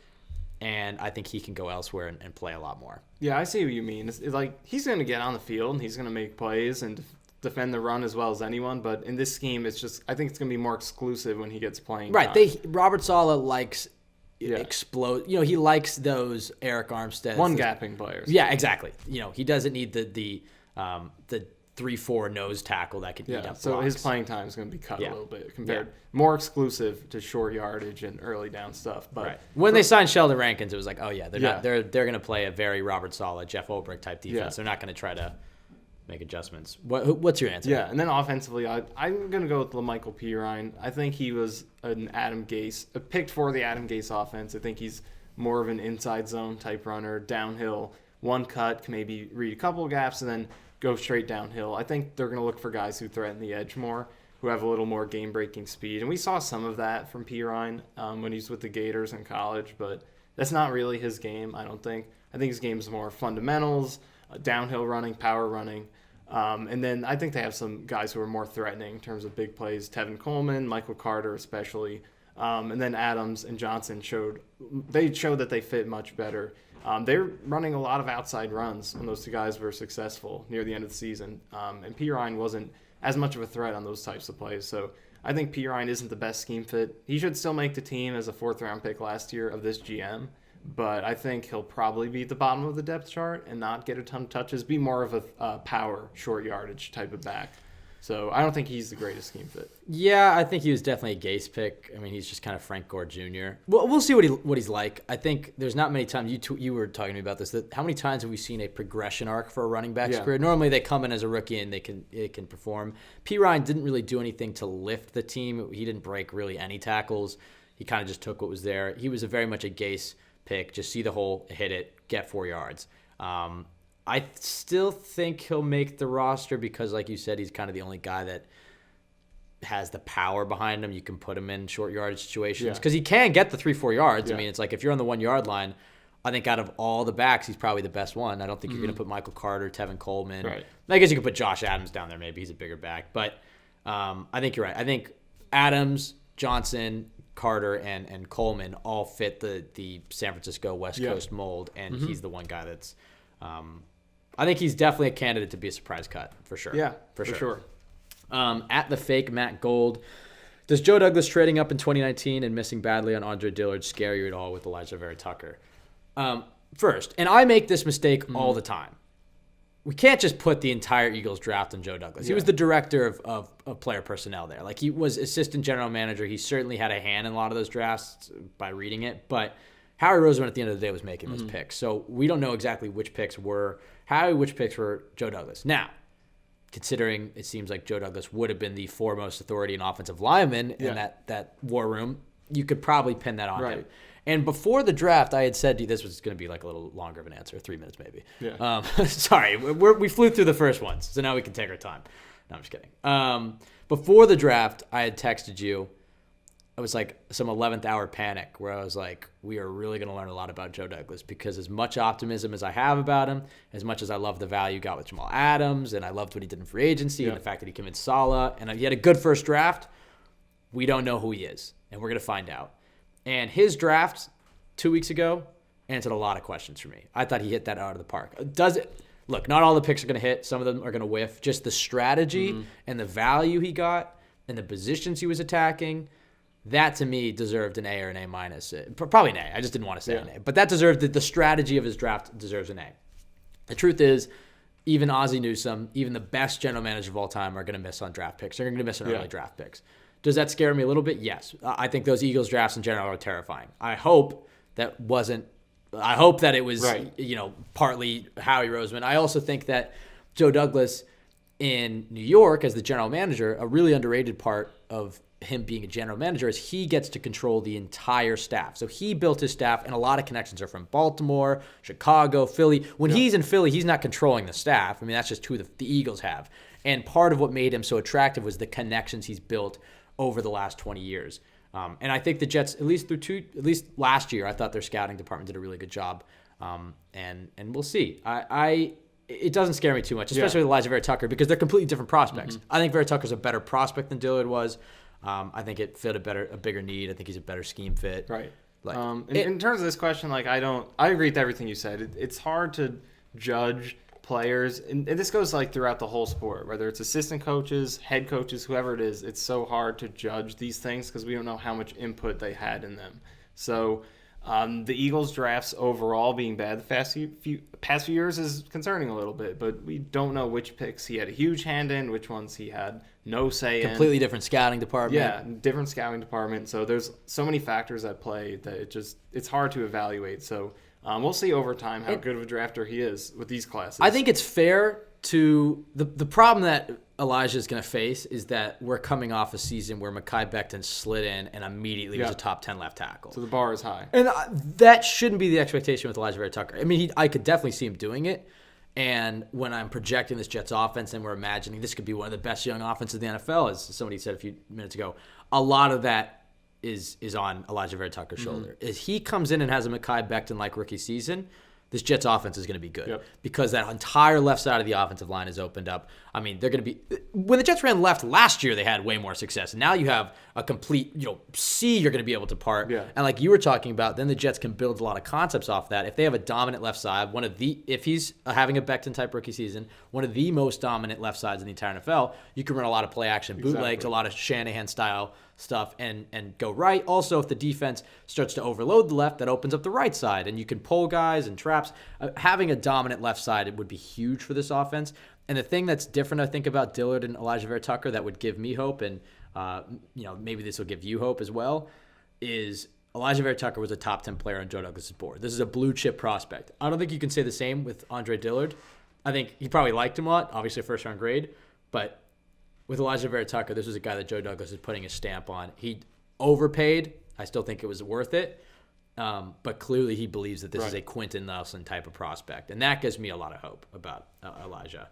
and I think he can go elsewhere and play a lot more. Yeah, I see what you mean. It's like he's going to get on the field and he's going to make plays and defend the run as well as anyone, but in this scheme, it's just I think it's going to be more exclusive when he gets playing. Right. time. Robert Saleh likes explode. He likes those Eric Armstead one-gapping players. Yeah, exactly. He doesn't need the 3-4 nose tackle that could eat up so blocks. His playing time is going to be cut a little bit compared more exclusive to short yardage and early down stuff. But when they signed Sheldon Rankins, it was like, they're going to play a very Robert Saleh, Jeff Ulbrich type defense. Yeah. They're not going to try to make adjustments. What's your answer? Yeah, and then offensively, I'm going to go with LaMichael Pirine. I think he was an Adam Gase, picked for the Adam Gase offense. I think he's more of an inside zone type runner, downhill, one cut, can maybe read a couple of gaps, and then go straight downhill. I think they're going to look for guys who threaten the edge more, who have a little more game-breaking speed. And we saw some of that from Pirine when he's with the Gators in college, but that's not really his game, I don't think. I think his game is more fundamentals, downhill running, power running. And then I think they have some guys who are more threatening in terms of big plays. Tevin Coleman, Michael Carter especially. And then Adams and Johnson showed that they fit much better. They're running a lot of outside runs when those two guys were successful near the end of the season. And Pirine wasn't as much of a threat on those types of plays. So I think Pirine isn't the best scheme fit. He should still make the team as a 4th-round pick last year of this GM. But I think he'll probably be at the bottom of the depth chart and not get a ton of touches, be more of a power, short yardage type of back. So I don't think he's the greatest scheme fit. Yeah, I think he was definitely a Gase pick. I mean, he's just kind of Frank Gore Jr. Well, we'll see what he's like. I think there's not many times, you were talking to me about this, that how many times have we seen a progression arc for a running back's career? Normally they come in as a rookie and it can perform. Pirine didn't really do anything to lift the team. He didn't break really any tackles. He kind of just took what was there. He was very much a Gase pick. Just see the hole, hit it, get 4 yards. I still think he'll make the roster because, like you said, he's kind of the only guy that has the power behind him. You can put him in short yardage situations because he can get the 3-4 yards. I mean, it's like if you're on the 1 yard line, I think out of all the backs, he's probably the best one. I don't think you're going to put Michael Carter, Tevin Coleman. Right. I guess you could put Josh Adams down there. Maybe he's a bigger back. But I think you're right. I think Adams, Johnson, Carter, and Coleman all fit the San Francisco West Coast mold, and he's the one guy that's I think he's definitely a candidate to be a surprise cut, for sure. Yeah, for sure. At the fake Matt Gold, does Joe Douglas trading up in 2019 and missing badly on Andre Dillard scare you at all with Elijah Vera Tucker? First, and I make this mistake all the time, we can't just put the entire Eagles draft on Joe Douglas. He was the director of player personnel there. Like, he was assistant general manager. He certainly had a hand in a lot of those drafts by reading it. But Howie Roseman at the end of the day was making those picks. So we don't know exactly which picks were Howie, which picks were Joe Douglas. Now, considering it seems like Joe Douglas would have been the foremost authority in offensive lineman in that war room, you could probably pin that on him. And before the draft, I had said to you, this was going to be like a little longer of an answer, 3 minutes maybe. Yeah. Sorry, we flew through the first ones, so now we can take our time. No, I'm just kidding. Before the draft, I had texted you. It was like some 11th hour panic where I was like, we are really going to learn a lot about Joe Douglas, because as much optimism as I have about him, as much as I love the value he got with Jamal Adams, and I loved what he did in free agency and the fact that he convinced Saleh, and he had a good first draft, we don't know who he is, and we're going to find out. And his draft 2 weeks ago answered a lot of questions for me. I thought he hit that out of the park. Does it? Look, not all the picks are going to hit. Some of them are going to whiff. Just the strategy and the value he got and the positions he was attacking, that to me deserved an A or an A minus. Probably an A. I just didn't want to say an A. But that deserved the strategy of his draft deserves an A. The truth is, even Ozzie Newsome, even the best general manager of all time, are going to miss on draft picks. They're going to miss on early draft picks. Does that scare me a little bit? Yes. I think those Eagles drafts in general are terrifying. I hope that it was, partly Howie Roseman. I also think that Joe Douglas in New York as the general manager, a really underrated part of him being a general manager is he gets to control the entire staff. So he built his staff, and a lot of connections are from Baltimore, Chicago, Philly. When he's in Philly, he's not controlling the staff. I mean, that's just who the Eagles have. And part of what made him so attractive was the connections he's built over the last 20 years. And I think the Jets, at least last year, I thought their scouting department did a really good job. And we'll see. It doesn't scare me too much, especially with Elijah Vera Tucker, because they're completely different prospects. I think Vera Tucker's a better prospect than Dillard was. I think it fit a bigger need. I think he's a better scheme fit. Right. In terms of this question, I agree with everything you said. It's hard to judge players, and this goes throughout the whole sport, whether it's assistant coaches, head coaches, whoever it is. It's so hard to judge these things because we don't know how much input they had in them. So the Eagles drafts overall being bad the past few years is concerning a little bit, but we don't know which picks he had a huge hand in, which ones he had no say in. Completely different scouting department. Yeah, different scouting department. So there's so many factors at play that it's hard to evaluate. So we'll see over time how good of a drafter he is with these classes. I think it's fair to the problem that Elijah is going to face is that we're coming off a season where Mekhi Becton slid in and immediately was a top 10 left tackle. So the bar is high. And that shouldn't be the expectation with Elijah Vera Tucker. I mean, I could definitely see him doing it. And when I'm projecting this Jets offense and we're imagining this could be one of the best young offenses in the NFL, as somebody said a few minutes ago, a lot of that is on Elijah Vera Tucker's shoulder. As he comes in and has a Mekhi Becton-like rookie season, this Jets offense is going to be good because that entire left side of the offensive line is opened up. I mean, they're going to be – when the Jets ran left last year, they had way more success. Now you have a complete, C you're going to be able to part. Yeah. And like you were talking about, then the Jets can build a lot of concepts off that. If they have a dominant left side, if he's having a Becton-type rookie season, one of the most dominant left sides in the entire NFL, you can run a lot of play-action bootlegs, a lot of Shanahan-style stuff and go right. Also, if the defense starts to overload the left, that opens up the right side, and you can pull guys and traps. Having a dominant left side, it would be huge for this offense. And the thing that's different, I think, about Dillard and Elijah Vera Tucker that would give me hope, and maybe this will give you hope as well, is Elijah Vera Tucker was a top 10 player on Joe Douglas' board. This is a blue chip prospect. I don't think you can say the same with Andre Dillard. I think he probably liked him a lot, obviously a first-round grade, but with Elijah Vera Tucker, this was a guy that Joe Douglas is putting his stamp on. He overpaid. I still think it was worth it. But clearly he believes that this is a Quentin Nelson type of prospect. And that gives me a lot of hope about Elijah.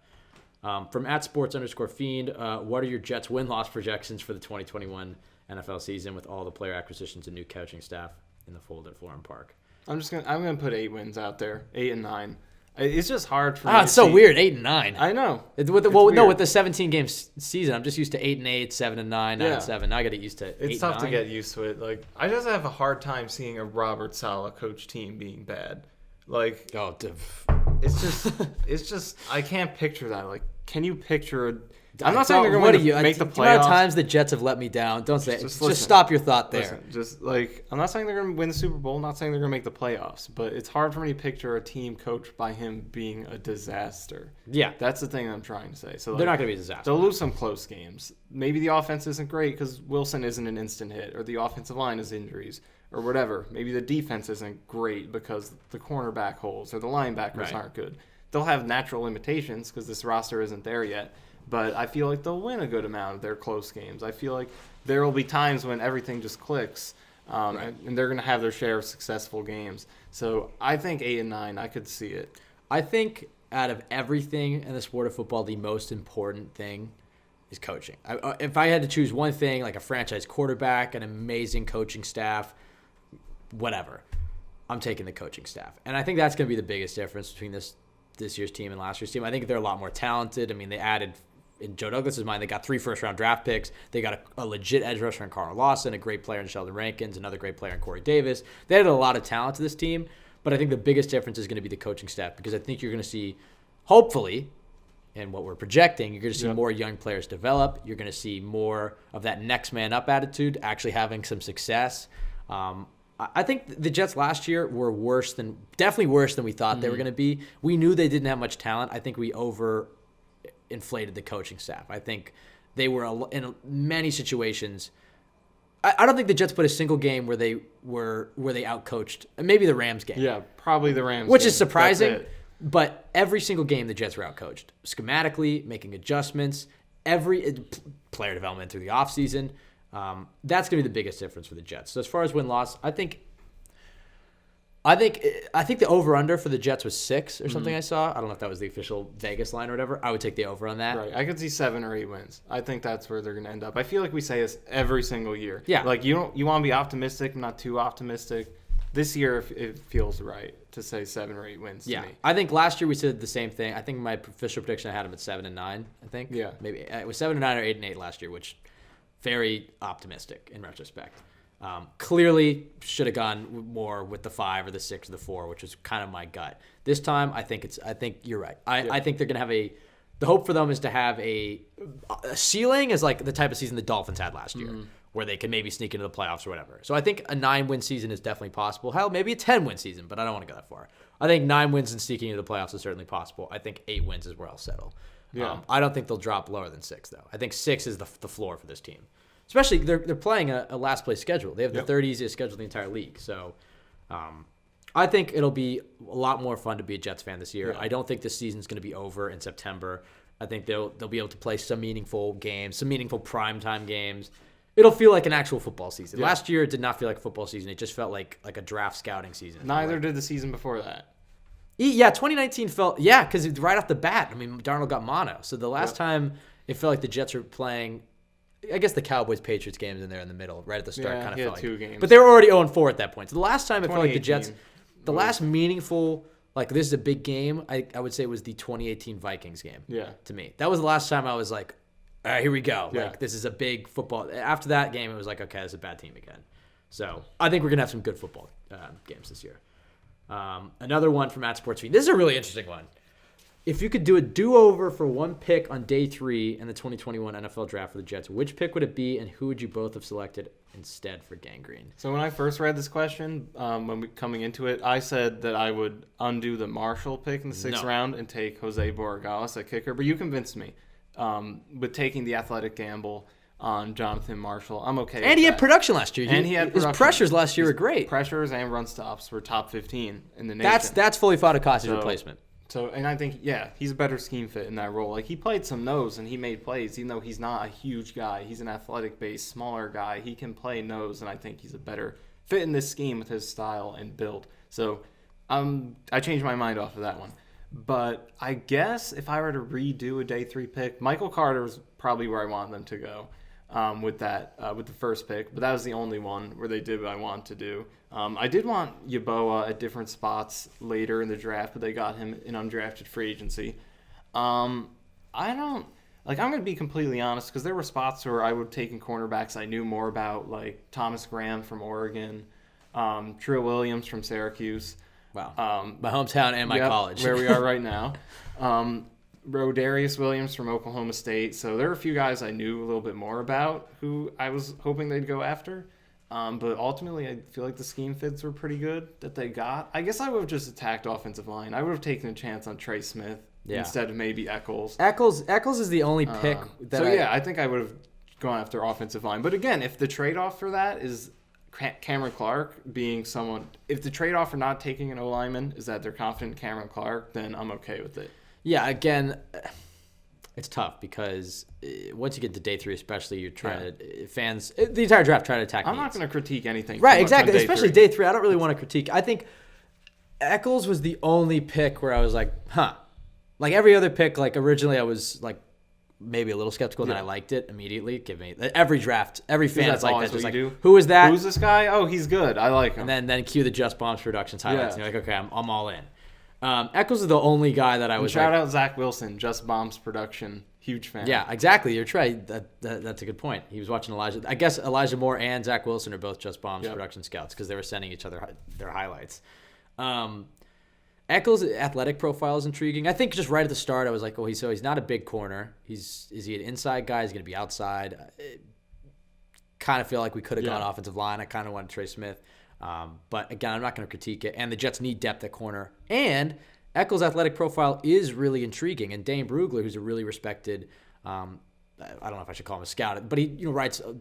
From @sports_fiend, what are your Jets win-loss projections for the 2021 NFL season with all the player acquisitions and new coaching staff in the fold at Florham Park? I'm gonna put 8 wins out there, 8 and 9. It's just hard for me. It's so weird, 8 and 9. I know. With the 17-game season, I'm just used to 8 and 8, 7 and 9, 9 and 7. Now I got to get used to 8 and 9. It's tough to get used to it. Like, I just have a hard time seeing a Robert Saleh coach team being bad. Like, it's just I can't picture that. Like, can you picture? I'm not saying they're going to make the playoffs. Do you know how times the Jets have let me down? Don't say it. Just stop your thought there. I'm not saying they're going to win the Super Bowl. I'm not saying they're going to make the playoffs. But it's hard for me to picture a team coached by him being a disaster. Yeah. That's the thing I'm trying to say. So they're not going to be a disaster. They'll lose some close games. Maybe the offense isn't great because Wilson isn't an instant hit, or the offensive line has injuries, or whatever. Maybe the defense isn't great because the cornerback holes or the linebackers aren't good. They'll have natural limitations because this roster isn't there yet. But I feel like they'll win a good amount of their close games. I feel like there will be times when everything just clicks, and they're going to have their share of successful games. So I think 8 and 9, I could see it. I think out of everything in the sport of football, the most important thing is coaching. If I had to choose one thing, like a franchise quarterback, an amazing coaching staff, whatever, I'm taking the coaching staff. And I think that's going to be the biggest difference between this year's team and last year's team. I think they're a lot more talented. I mean, they added, in Joe Douglas's mind, they got 3 first-round draft picks. They got a legit edge rusher in Carl Lawson, a great player in Sheldon Rankins, another great player in Corey Davis. They added a lot of talent to this team, but I think the biggest difference is going to be the coaching staff, because I think you're going to see, hopefully, and what we're projecting, you're going to see more young players develop. You're going to see more of that next man up attitude actually having some success. I think the Jets last year were definitely worse than we thought they were going to be. We knew they didn't have much talent. I think we overinflated the coaching staff. I think they were in many situations. I don't think the Jets put a single game where they outcoached. Maybe the Rams game. Yeah, probably the Rams which game. Is surprising. But every single game the Jets were outcoached. Schematically, making adjustments, every player development through the offseason. That's going to be the biggest difference for the Jets. So as far as win-loss, I think the over-under for the Jets was 6 or something I saw. I don't know if that was the official Vegas line or whatever. I would take the over on that. Right. I could see 7 or 8 wins. I think that's where they're going to end up. I feel like we say this every single year. Yeah. Like, you want to be optimistic, not too optimistic. This year, it feels right to say 7 or 8 wins to me. I think last year we said the same thing. I think my official prediction, I had them at 7 and 9, I think. Yeah. Maybe it was 7 and 9 or 8 and 8 last year, which very optimistic in retrospect. Clearly should have gone more with the 5 or the 6 or the 4, which is kind of my gut. This time, I think you're right. I think they're going to have the hope for them is to have a ceiling is like the type of season the Dolphins had last year, where they can maybe sneak into the playoffs or whatever. So I think a 9-win season is definitely possible. Hell, maybe a 10-win season, but I don't want to go that far. I think 9 wins and sneaking into the playoffs is certainly possible. I think 8 wins is where I'll settle. Yeah. I don't think they'll drop lower than 6, though. I think 6 is the floor for this team. Especially, they're playing a last-place schedule. They have the third easiest schedule in the entire league. So I think it'll be a lot more fun to be a Jets fan this year. Yeah. I don't think this season's going to be over in September. I think they'll be able to play some meaningful games, some meaningful primetime games. It'll feel like an actual football season. Yeah. Last year, it did not feel like a football season. It just felt like a draft scouting season. Neither did the season before that. Yeah, 2019 felt, because right off the bat, I mean, Darnold got mono. So the last time it felt like the Jets were playing, I guess the Cowboys-Patriots game's in there in the middle, right at the start. Kind of felt like 2 games. But they were already 0-4 at that point. So the last time it felt like the Jets, the last meaningful, like this is a big game, I would say was the 2018 Vikings game. Yeah. To me. That was the last time I was like, all right, here we go. Yeah. Like, this is a big football. After that game, it was like, okay, this is a bad team again. So I think we're going to have some good football games this year. Another one from @SportsFeed. This is a really interesting one. If you could do a do-over for one pick on day 3 in the 2021 NFL Draft for the Jets, which pick would it be, and who would you both have selected instead for Gangrene? So when I first read this question, coming into it, I said that I would undo the Marshall pick in the 6th round and take Jose Borregales at kicker, but you convinced me with taking the athletic gamble on Jonathan Marshall. I'm okay with that. And he had production last year. And he had production. His pressures last year were great. Pressures and run stops were top 15 in the nation. That's fully Fatukasi's replacement. So, and I think, he's a better scheme fit in that role. Like, he played some nose and he made plays, even though he's not a huge guy. He's an athletic-based, smaller guy. He can play nose, and I think he's a better fit in this scheme with his style and build. So, I changed my mind off of that one. But I guess if I were to redo a day 3 pick, Michael Carter is probably where I want them to go. with the first pick, but that was the only one where they did what I wanted to do. I did want Yeboah at different spots later in the draft, but they got him in undrafted free agency. I'm going to be completely honest, because there were spots where I would have taken cornerbacks I knew more about, like Thomas Graham from Oregon, Trill Williams from Syracuse. Wow. My hometown and my college. Where we are right now. Rodarius Williams from Oklahoma State. So there are a few guys I knew a little bit more about who I was hoping they'd go after. But ultimately, I feel like the scheme fits were pretty good that they got. I guess I would have just attacked offensive line. I would have taken a chance on Trey Smith instead of maybe Eccles. Eccles is the only pick I think I would have gone after offensive line. But again, if the trade-off for that is Cameron Clark being someone, if the trade-off for not taking an O-lineman is that they're confident in Cameron Clark, then I'm okay with it. Yeah, again, it's tough because once you get to day 3, especially, you're trying to the entire draft try to attack. I'm not going to critique anything. Right, exactly. Especially day 3, I don't really want to critique. I think Eccles was the only pick where I was like, huh. Like every other pick, like originally I was like maybe a little skeptical, then I liked it immediately. Give me every draft, every fan is like that. Just like, who is that? Who's this guy? Oh, he's good. I like him. And then cue the Just Bombs Productions highlights, and you're like, okay, I'm all in. Eccles is the only guy that I was shout out Zach Wilson, Just Bombs Production, huge fan. Yeah, exactly. You're right. That's a good point. He was watching Elijah. I guess Elijah Moore and Zach Wilson are both Just Bombs Production scouts because they were sending each other their highlights. Eccles' athletic profile is intriguing. I think just right at the start, I was like, he's not a big corner. Is he an inside guy? He's going to be outside. Kind of feel like we could have gone offensive line. I kind of wanted Trey Smith. But again, I'm not going to critique it. And the Jets need depth at corner. And Eccles' athletic profile is really intriguing. And Dane Brugler, who's a really respected, I don't know if I should call him a scout, but he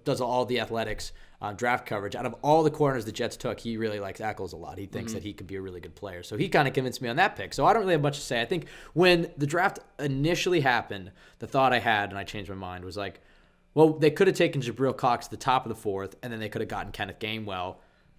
does all the athletics draft coverage. Out of all the corners the Jets took, he really likes Eccles a lot. He thinks that he could be a really good player. So he kind of convinced me on that pick. So I don't really have much to say. I think when the draft initially happened, the thought I had, and I changed my mind, was like, well, they could have taken Jabril Cox at the top of the 4th, and then they could have gotten Kenneth Gainwell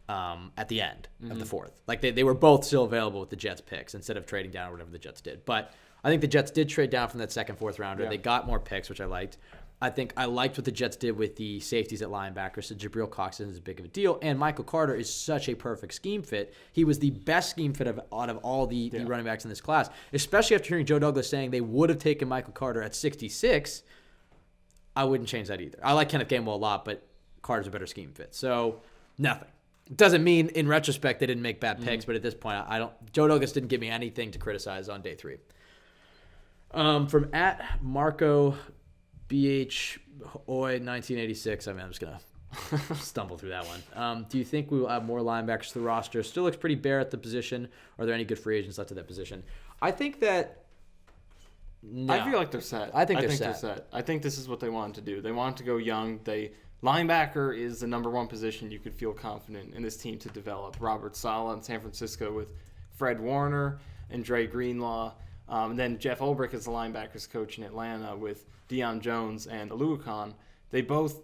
at the end of the 4th. Like they were both still available with the Jets picks instead of trading down or whatever the Jets did. But I think the Jets did trade down from that 2nd, 4th rounder. Yeah. They got more picks, which I liked. I think I liked what the Jets did with the safeties at linebacker. So Jabril Cox isn't as big of a deal. And Michael Carter is such a perfect scheme fit. He was the best scheme fit out of all the running backs in this class, especially after hearing Joe Douglas saying they would have taken Michael Carter at 66. I wouldn't change that either. I like Kenneth Gainwell a lot, but Carter's a better scheme fit. So nothing. Doesn't mean in retrospect they didn't make bad picks, but at this point, Joe Douglas didn't give me anything to criticize on day 3. From at Marco BH Oy 1986. I'm just gonna stumble through that one. Do you think we will have more linebackers to the roster? Still looks pretty bare at the position. Are there any good free agents left at that position? I think that. No. I feel like they're set. I think they're set. I think this is what they wanted to do. They wanted to go young. Linebacker is the number 1 position you could feel confident in this team to develop. Robert Saleh in San Francisco with Fred Warner and Dre Greenlaw. And then Jeff Ulbrich is the linebackers coach in Atlanta with Deion Jones and Aluakon.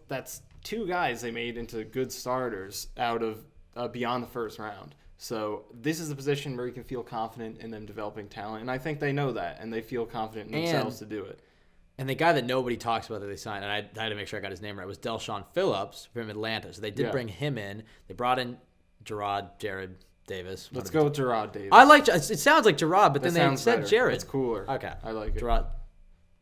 That's 2 guys they made into good starters out of beyond the 1st round. So this is a position where you can feel confident in them developing talent. And I think they know that, and they feel confident in themselves to do it. And the guy that nobody talks about that they signed, and I had to make sure I got his name right, was Shawn Phillips from Atlanta. So they did bring him in. They brought in Jared Davis. Let's go with Gerard Davis. I like it. Sounds like Gerard, but then they said better. Jared. It's cooler. Okay. I like it.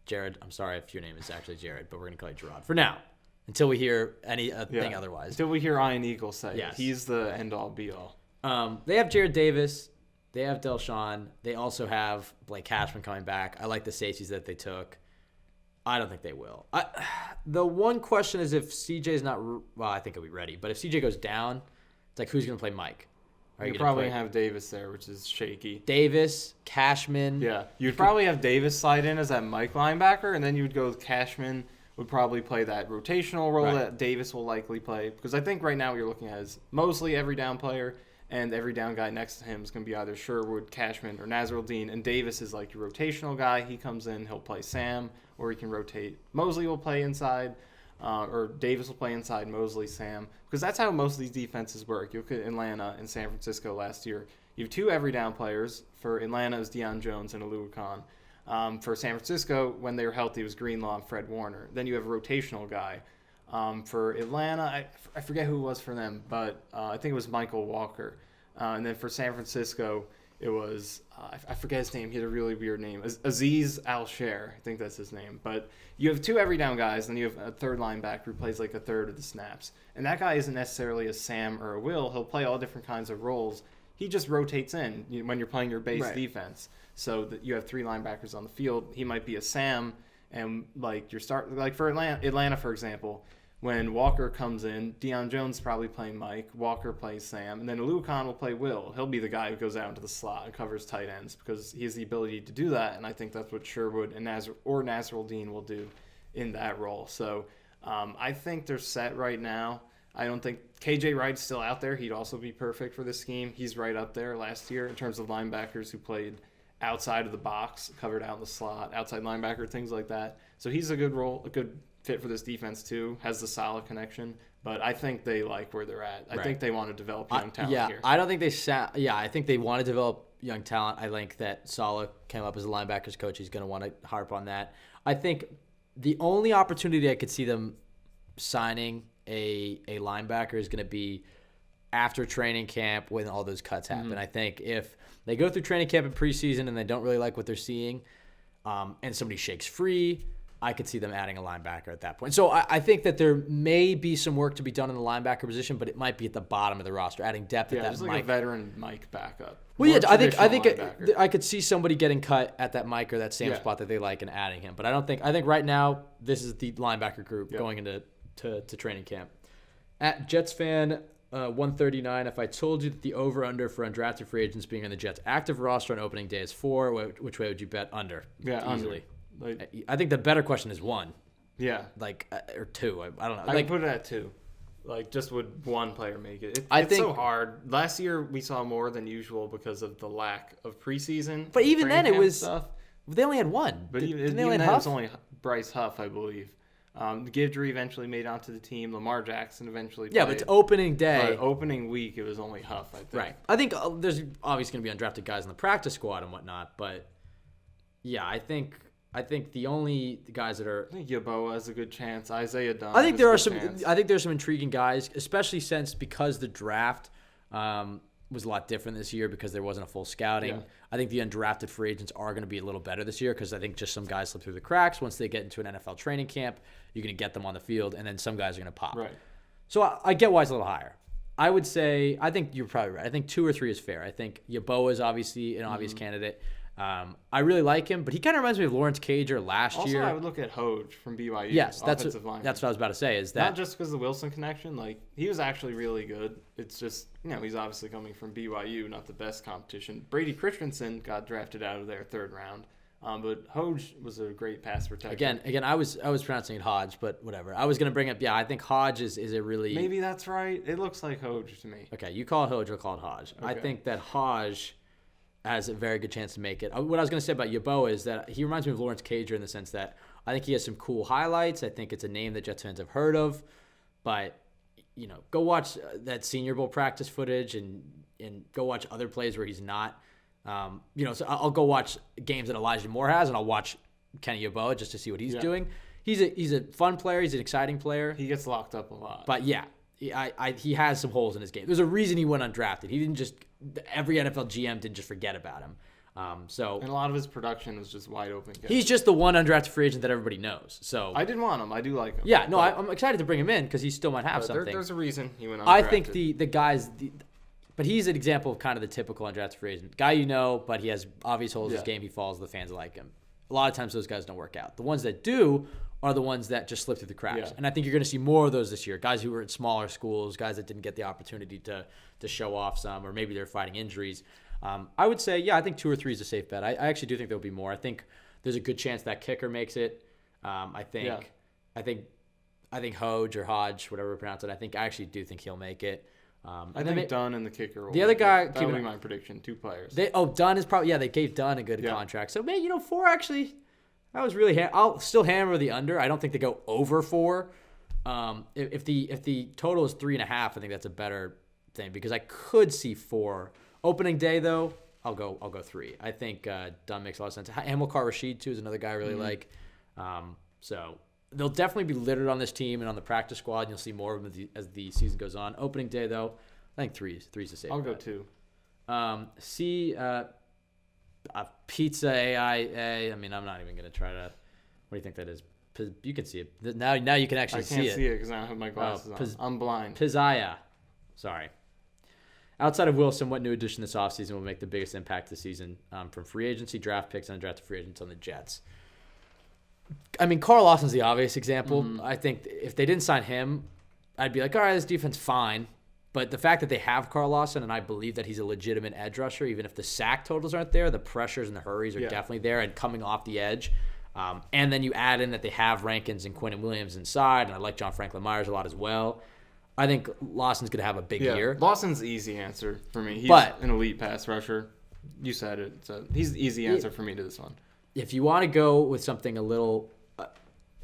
Jared, I'm sorry if your name is actually Jared, but we're going to call you Gerard for now until we hear anything otherwise. Until we hear Ian Eagle say yes. He's the end-all, be-all. They have Jared Davis. They have Shawn. They also have Blake Cashman coming back. I like the safeties that they took. I don't think they will. The one question is if CJ's not – well, I think he'll be ready. But if CJ goes down, it's like who's going to play Mike? You probably have Davis there, which is shaky. Davis, Cashman. Yeah. You'd probably have Davis slide in as that Mike linebacker, and then you would go with Cashman would probably play that rotational role that Davis will likely play. Because I think right now what you're looking at is Mosley, every down player, and every down guy next to him is going to be either Sherwood, Cashman, or Nazarudeen. And Davis is like your rotational guy. He comes in, he'll play Sam, or he can rotate. Mosley will play inside, or Davis will play inside, Mosley, Sam. Because that's how most of these defenses work. You look at Atlanta and San Francisco last year. You have 2 every down players. For Atlanta, it was Deion Jones and Aluakon. For San Francisco, when they were healthy, it was Greenlaw and Fred Warner. Then you have a rotational guy. For Atlanta, I forget who it was for them, but I think it was Michael Walker. And then for San Francisco, it was, I forget his name. He had a really weird name. Aziz Al-Sher, I think that's his name. But you have 2 every down guys, and you have a third linebacker who plays like a third of the snaps. And that guy isn't necessarily a Sam or a Will. He'll play all different kinds of roles. He just rotates in when you're playing your base defense. So that you have 3 linebackers on the field. He might be a Sam, and like for Atlanta, for example, when Walker comes in, Deion Jones probably playing Mike, Walker plays Sam, and then Alucon will play Will. He'll be the guy who goes out into the slot and covers tight ends because he has the ability to do that, and I think that's what Sherwood and Nasruddin will do in that role. So I think they're set right now. I don't think KJ Wright's still out there. He'd also be perfect for this scheme. He's right up there last year in terms of linebackers who played outside of the box, covered out in the slot, outside linebacker, things like that. So he's a good fit for this defense too, has the solid connection, but I think they like where they're at. I think they want to develop young talent here. I don't think I think they want to develop young talent. I think that Saleh came up as a linebackers coach. He's going to want to harp on that. I think the only opportunity I could see them signing a linebacker is going to be after training camp when all those cuts happen. I think if they go through training camp and preseason and they don't really like what they're seeing, and somebody shakes free, I could see them adding a linebacker at that point. So I think that there may be some work to be done in the linebacker position, but it might be at the bottom of the roster, adding depth at that. Just like a veteran Mike backup. Well, yeah, I think I could see somebody getting cut at that Mike or that Sam spot that they like and adding him. But I think right now this is the linebacker group going into training camp. At Jets fan 139, if I told you that the over/under for undrafted free agents being on the Jets' active roster on opening day is 4, which way would you bet under? Yeah, easily. Under. I think the better question is 1. Yeah. Or 2. I don't know. I would put it at 2. Just would one player make it? It's so hard. Last year we saw more than usual because of the lack of preseason. But even then it was stuff. They only had 1. But even then it was only Bryce Huff, I believe. Guidry eventually made onto the team. Lamar Jackson eventually played. Yeah, but it's opening day. But opening week, it was only Huff, I think. Right. I think there's obviously going to be undrafted guys in the practice squad and whatnot, but yeah, I think the only guys that are... I think Yeboah has a good chance. Isaiah Dunn. I think there's some intriguing guys, especially because the draft was a lot different this year because there wasn't a full scouting. Yeah. I think the undrafted free agents are going to be a little better this year because I think just some guys slip through the cracks. Once they get into an NFL training camp, you're going to get them on the field, and then some guys are going to pop. Right. So I get why it's a little higher. I would say, I think you're probably right. I think 2 or 3 is fair. I think Yeboah is obviously an obvious candidate. I really like him, but he kind of reminds me of Lawrence Cager last year. Also, I would look at Hoge from BYU. Yes, that's what I was about to say. Is that not just because of the Wilson connection? He was actually really good. It's just he's obviously coming from BYU, not the best competition. Brady Christensen got drafted out of there 3rd round, but Hoge was a great pass protector. Again, I was pronouncing it Hodge, but whatever. I was gonna bring up. Yeah, I think Hodge is a really maybe that's right. It looks like Hoge to me. Okay, you call it Hoge, I'll call it Hodge. Okay. I think that Hodge has a very good chance to make it. What I was going to say about Yeboah is that he reminds me of Lawrence Cager in the sense that I think he has some cool highlights. I think it's a name that Jets fans have heard of. But, go watch that Senior Bowl practice footage and go watch other plays where he's not. So I'll go watch games that Elijah Moore has, and I'll watch Kenny Yeboah just to see what he's doing. He's a fun player. He's an exciting player. He gets locked up a lot. But, yeah, he has some holes in his game. There's a reason he went undrafted. He didn't just – every NFL GM didn't just forget about him. And a lot of his production was just wide open. He's just the one undrafted free agent that everybody knows. So I did want him. I do like him. Yeah, no, I'm excited to bring him in because he still might have something. There's a reason he went undrafted. I think the guys but he's an example of kind of the typical undrafted free agent. Guy but he has obvious holes in his game. He falls. The fans like him. A lot of times those guys don't work out. The ones that do are the ones that just slip through the cracks. Yeah. And I think you're going to see more of those this year. Guys who were in smaller schools, guys that didn't get the opportunity to show off some, or maybe they're fighting injuries. I would say, I think 2 or 3 is a safe bet. I actually do think there'll be more. I think there's a good chance that kicker makes it. I think Hoge or Hodge, whatever we pronounce it, I actually do think he'll make it. I think Dunn and the kicker will. The other guy, that would be my prediction. 2 players. Dunn is probably, they gave Dunn a good contract. So, man, 4 actually, that was really, I'll still hammer the under. I don't think they go over 4. If the total is 3.5, I think that's a better thing because I could see 4. Opening day, though, I'll go 3. I think Dunn makes a lot of sense. Hamilcar Rashid, too, is another guy I really like. So they'll definitely be littered on this team and on the practice squad, and you'll see more of them as the season goes on. Opening day, though, I think three's the safe. I'll go 2. Pizza AIA. I mean, I'm not even going to try to. What do you think that is? You can see it. Now you can actually see it. I can't see it because I don't have my glasses on. I'm blind. Pizaya. Sorry. Outside of Wilson, what new addition this offseason will make the biggest impact this season from free agency, draft picks, and undrafted free agents on the Jets? I mean, Carl Lawson's the obvious example. I think if they didn't sign him, I'd be like, all right, this defense fine. But the fact that they have Carl Lawson, and I believe that he's a legitimate edge rusher, even if the sack totals aren't there, the pressures and the hurries are definitely there and coming off the edge. And then you add in that they have Rankins and Quinn and Williams inside, and I like John Franklin Myers a lot as well. I think Lawson's going to have a big year. Lawson's the easy answer for me. He's an elite pass rusher. You said it. So he's the easy answer for me to this one. If you want to go with something a little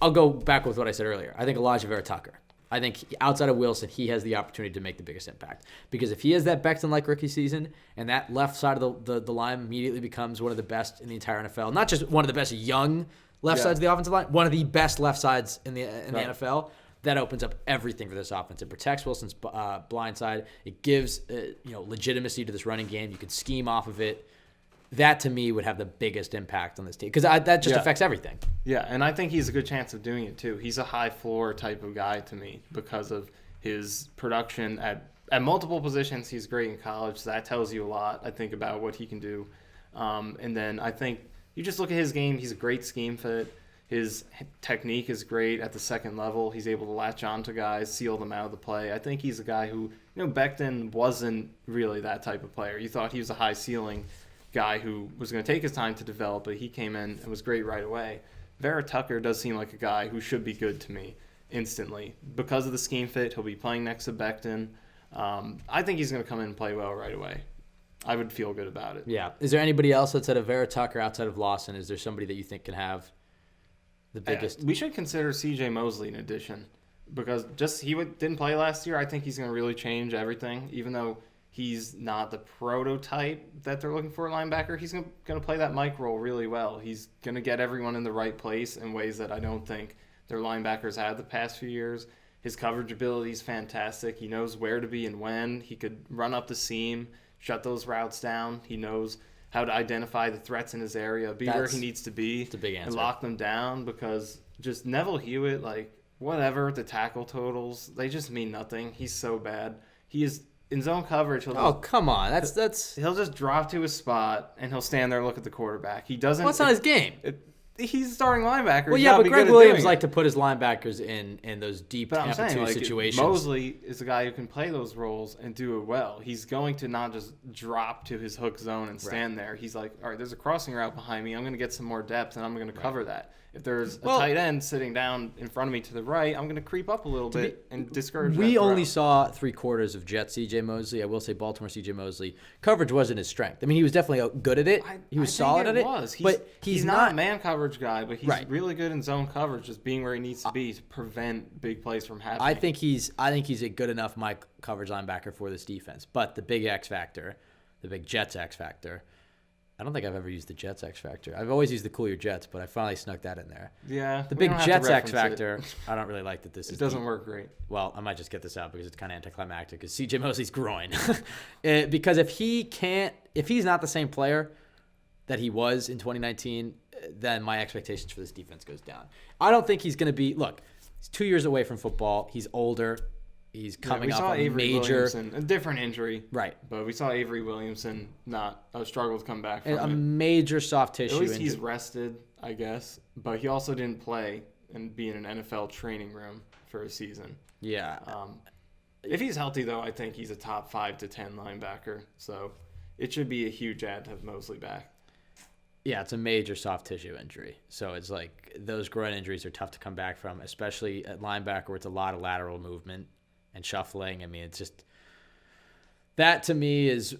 I'll go back with what I said earlier. I think Elijah Vera Tucker. I think outside of Wilson, he has the opportunity to make the biggest impact. Because if he has that Becton-like rookie season and that left side of the line immediately becomes one of the best in the entire NFL, not just one of the best young left sides of the offensive line, one of the best left sides in the NFL, that opens up everything for this offense. It protects Wilson's blind side. It gives legitimacy to this running game. You can scheme off of it. That, to me, would have the biggest impact on this team because that just affects everything. Yeah, and I think he's a good chance of doing it, too. He's a high-floor type of guy to me because of his production at multiple positions. He's great in college, so that tells you a lot, I think, about what he can do. And then I think you just look at his game. He's a great scheme fit. His technique is great at the second level. He's able to latch on to guys, seal them out of the play. I think he's a guy who, Becton wasn't really that type of player. You thought he was a high-ceiling guy who was going to take his time to develop, but he came in and was great right away. Vera Tucker does seem like a guy who should be good to me instantly. Because of the scheme fit, he'll be playing next to Becton. I think he's going to come in and play well right away. I would feel good about it. Yeah. Is there anybody else outside of Vera Tucker, outside of Lawson? Is there somebody that you think can have the biggest? We should consider C.J. Mosley in addition because he didn't play last year. I think he's going to really change everything, even though he's not the prototype that they're looking for at linebacker. He's going to play that Mike role really well. He's going to get everyone in the right place in ways that I don't think their linebackers have the past few years. His coverage ability is fantastic. He knows where to be and when. He could run up the seam, shut those routes down. He knows how to identify the threats in his area, where he needs to be, it's a big answer, and lock them down because just Neville Hewitt, whatever, the tackle totals, they just mean nothing. He's so bad. He is in zone coverage. Come on. That's he'll just drop to his spot and he'll stand there and look at the quarterback. He doesn't. What's not his game? He's starting linebacker. Well, yeah, but Greg Williams liked to put his linebackers in those deep Tampa 2 situations. Mosley is a guy who can play those roles and do it well. He's going to not just drop to his hook zone and stand there. He's like, all right, there's a crossing route behind me. I'm going to get some more depth, and I'm going to cover that. If there's a tight end sitting down in front of me to the right, I'm going to creep up a little bit and discourage that We throw. only saw 3/4 of Jets C.J. Mosley. I will say Baltimore C.J. Mosley. Coverage wasn't his strength. I mean, he was definitely good at it. He was solid at it. But he's not a man coverage guy, but he's really good in zone coverage, just being where he needs to be to prevent big plays from happening. I think he's a good enough Mike coverage linebacker for this defense. But the big X factor, the big Jets X factor, I don't think I've ever used the Jets X factor. I've always used the Cool Your Jets, but I finally snuck that in there. Yeah. The big Jets X factor, I don't really like that this is. It doesn't work great. Well, I might just get this out because it's kind of anticlimactic because C.J. Mosley's groin. Because if he's not the same player that he was in 2019, then my expectations for this defense goes down. I don't think he's going to be – look, he's 2 years away from football. He's older. He's coming off a major – a different injury. Right. But we saw Avery Williamson not struggle to come back from a major soft tissue injury. At least injury. he's rested, I guess. But he also didn't play and be in an NFL training room for a season. Yeah. If he's healthy, though, I think he's a top 5 to 10 linebacker. So it should be a huge add to have Mosley back. Yeah, it's a major soft tissue injury. So it's like those groin injuries are tough to come back from, especially at linebacker where it's a lot of lateral movement and shuffling. I mean, it's just that to me is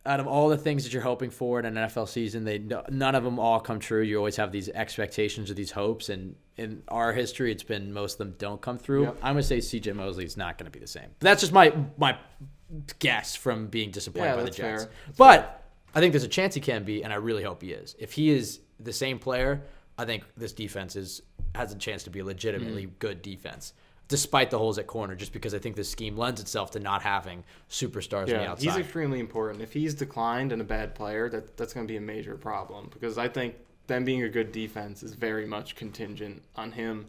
out of all the things that you're hoping for in an NFL season, none of them all come true. You always have these expectations or these hopes, and in our history, it's been most of them don't come through. Yep. I'm going to say C.J. Mosley is not going to be the same. But that's just my guess from being disappointed by the Jets. Fair. But I think there's a chance he can be, and I really hope he is. If he is the same player I think this defense has a chance to be a legitimately good defense, despite the holes at corner, just because I think this scheme lends itself to not having superstars on the outside. He's extremely important. If he's declined and a bad player, that's going to be a major problem, because I think them being a good defense is very much contingent on him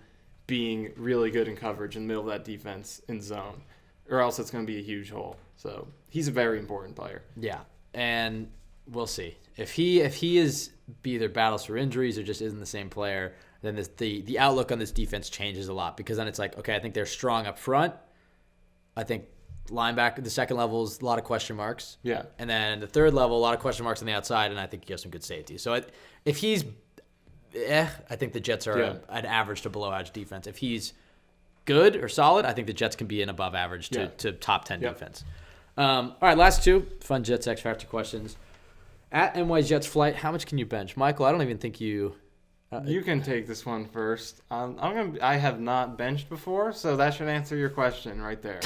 being really good in coverage in the middle of that defense in zone, or else it's going to be a huge hole. So he's a very important player. Yeah, and we'll see. If he is either battles for injuries or just isn't the same player, then the outlook on this defense changes a lot, because then it's like, okay, I think they're strong up front. I think linebacker, the second level is a lot of question marks. Yeah. And then the third level, a lot of question marks on the outside, and I think he has some good safety. So if he's I think the Jets are an average to below average defense. If he's good or solid, I think the Jets can be an above average to top 10 defense. All right, last two fun Jets X Factor questions. At NY Jets flight, how much can you bench? Michael, I don't even think you... you can take this one first. I have not benched before, so that should answer your question right there.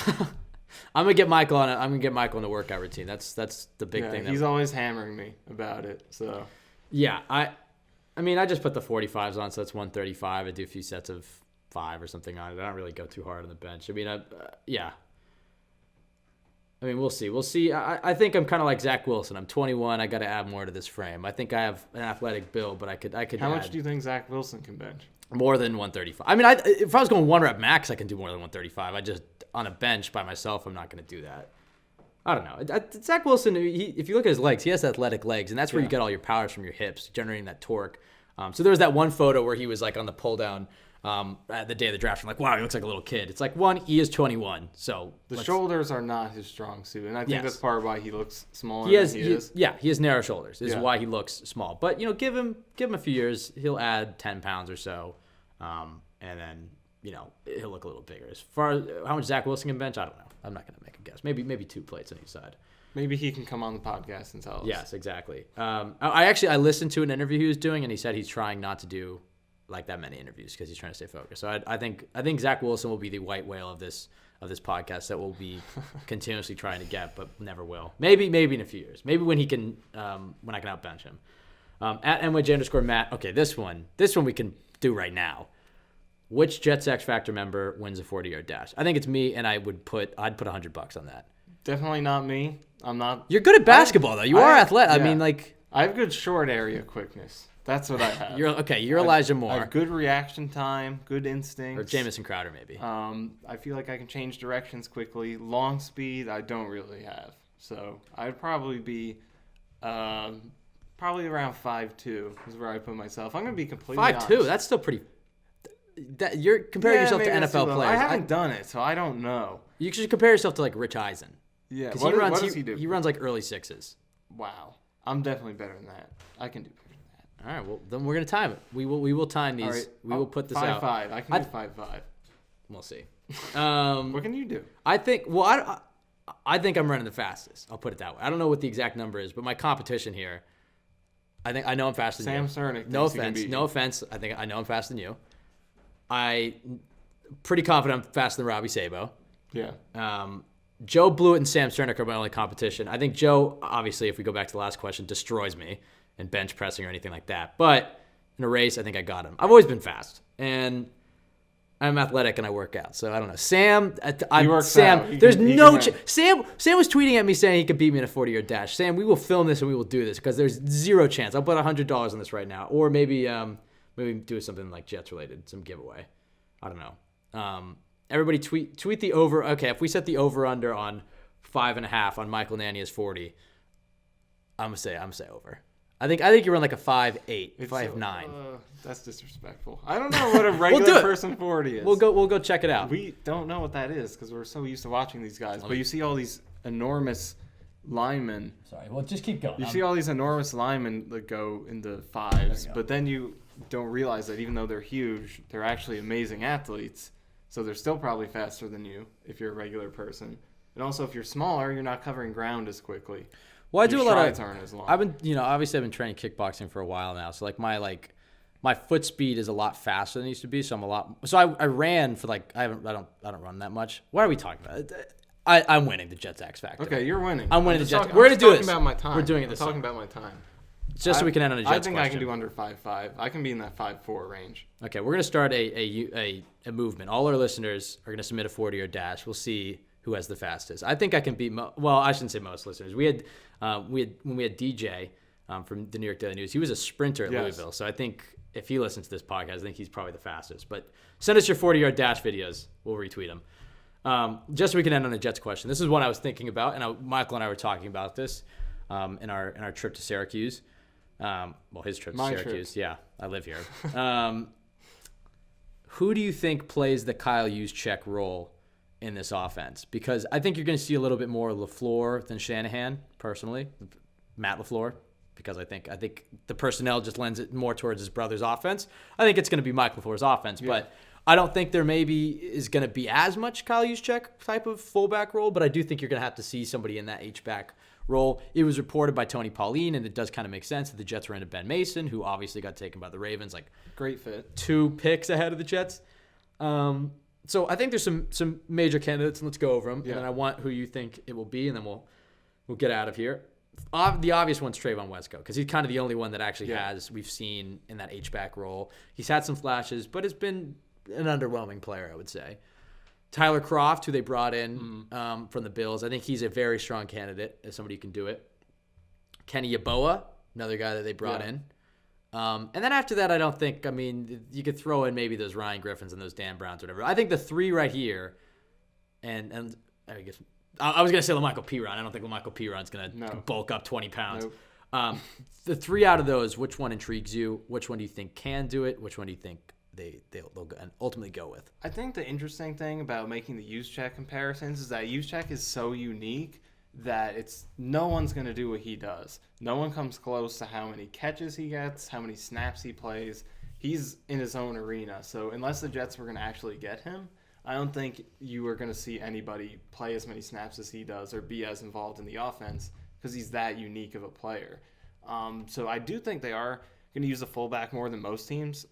I'm gonna get Michael on it. I'm gonna get Michael in the workout routine. That's the big thing. He's always hammering me about it. So yeah, I mean, I just put the 45s on, so that's 135. I do a few sets of 5 or something on it. I don't really go too hard on the bench. I mean, yeah. I mean, we'll see. We'll see. I think I'm kind of like Zach Wilson. I'm 21. I got to add more to this frame. I think I have an athletic build, but I could. How much do you think Zach Wilson can bench? More than 135. I mean, if I was going 1 rep max, I can do more than 135. I just, on a bench by myself, I'm not going to do that. I don't know. Zach Wilson, if you look at his legs, he has athletic legs, and that's where you get all your powers from your hips, generating that torque. So there was that one photo where he was like on the pull down at the day of the draft. I'm like, wow, he looks like a little kid. It's like, one, he is 21, so the shoulders are not his strong suit, and I think that's part of why he looks smaller. He is. Yeah, he has narrow shoulders. This is why he looks small. But give him a few years, he'll add 10 pounds or so, and then he'll look a little bigger. As far as how much Zach Wilson can bench, I don't know. I'm not going to make a guess. Maybe 2 plates on each side. Maybe he can come on the podcast and tell us. Yes, exactly. I listened to an interview he was doing, and he said he's trying not to do like that many interviews because he's trying to stay focused. So I think Zach Wilson will be the white whale of this podcast that we'll be continuously trying to get, but never will. Maybe in a few years. Maybe when he can when I can outbench him. At NYJ_Matt. Okay, this one we can do right now. Which Jets X Factor member wins a 40-yard dash? I think it's me, and I'd put $100 on that. Definitely not me. I'm not. You're good at basketball, though. You are athletic. Yeah. I mean, like. I have good short area quickness. That's what I have. You're Elijah Moore. I have good reaction time, good instincts. Or Jamison Crowder, maybe. I feel like I can change directions quickly. Long speed, I don't really have. So I'd probably be around 5'2" is where I put myself. I'm going to be completely 5'2"? honest. That's still pretty. You're comparing yourself to NFL players. I haven't done it, so I don't know. You should compare yourself to like Rich Eisen. Yeah, because what does he do? He runs like early 6s. Wow, I'm definitely better than that. I can do better than that. All right, well then we're gonna time it. We will time these. Right. We will put this out. 5'5". I can do 5'5". We'll see. What can you do? I think. Well, I think I'm running the fastest. I'll put it that way. I don't know what the exact number is, but my competition here. I know I'm faster than you. Sam Cernick. No offense. I know I'm faster than you. I'm pretty confident I'm faster than Robbie Sabo. Yeah. Joe Blewett and Sam Cernick are my only competition. I think Joe, obviously, if we go back to the last question, destroys me in bench pressing or anything like that. But in a race, I think I got him. I've always been fast, and I'm athletic and I work out. So I don't know. Sam, there's no chance. Sam was tweeting at me saying he could beat me in a 40-yard dash. Sam, we will film this and we will do this because there's zero chance. I'll put $100 on this right now, or maybe do something like Jets related, some giveaway. I don't know. Everybody tweet the over. Okay, if we set the over under on 5.5 on Michael Nania's 40, I'm gonna say over. I think you run like a 5.8, 5.9. That's disrespectful. I don't know what a regular person 40 is. We'll go check it out. We don't know what that is because we're so used to watching these guys. But you see all these enormous linemen. Sorry, well just keep going. You see all these enormous linemen that go into 5s, but then you don't realize that even though they're huge, they're actually amazing athletes. So they're still probably faster than you if you're a regular person. And also, if you're smaller, you're not covering ground as quickly. Well, I do a lot of. Aren't as long. Obviously I've been training kickboxing for a while now. So my foot speed is a lot faster than it used to be. So I ran for I don't run that much. What are we talking about? I'm winning the Jets X Factor. Okay, you're winning. I'm winning the Jets. We're gonna do this. About my time. We're doing it this talking about my time. just so we can end on a Jets I think question. I can do under 5'5". I can be in that 5'4" range. Okay, we're going to start a movement. All our listeners are going to submit a 40-yard dash. We'll see who has the fastest. I think I can beat I shouldn't say most listeners. We had when we had DJ from the New York Daily News. He was a sprinter at Louisville, so I think if he listens to this podcast, I think he's probably the fastest. But send us your 40-yard dash videos. We'll retweet them. Just so we can end on a Jets question. This is one I was thinking about, and Michael and I were talking about this in our trip to Syracuse. His trip to Syracuse. Yeah, I live here. Who do you think plays the Kyle Juszczyk role in this offense? Because I think you're going to see a little bit more LaFleur than Shanahan, personally. Matt LaFleur, because I think the personnel just lends it more towards his brother's offense. I think it's going to be Mike LaFleur's offense, but I don't think there maybe is going to be as much Kyle Juszczyk type of fullback role, but I do think you're going to have to see somebody in that H-back role. It was reported by Tony Pauline, and it does kind of make sense that the Jets were into Ben Mason, who obviously got taken by the Ravens, like great fit, 2 picks ahead of the Jets. So I think there's some major candidates, and let's go over them. Yeah. And then I want who you think it will be, and then we'll get out of here. The obvious one's Trayvon Wesco, because he's kind of the only one that actually we've seen in that H-back role. He's had some flashes, but it's been an underwhelming player, I would say. Tyler Kroft, who they brought in from the Bills, I think he's a very strong candidate as somebody who can do it. Kenny Yeboah, another guy that they brought in. And then after that, I don't think, you could throw in maybe those Ryan Griffins and those Dan Browns or whatever. I think the 3 right here, and I guess I was going to say LaMichael Piron. I don't think LaMichael Piron's going to bulk up 20 pounds. Nope. The 3 out of those, which one intrigues you? Which one do you think can do it? Which one do you think they'll ultimately go with? I think the interesting thing about making the Juszczyk comparisons is that Juszczyk is so unique that no one's going to do what he does. No one comes close to how many catches he gets, how many snaps he plays. He's in his own arena. So unless the Jets were going to actually get him, I don't think you are going to see anybody play as many snaps as he does or be as involved in the offense because he's that unique of a player. So I do think they are going to use the fullback more than most teams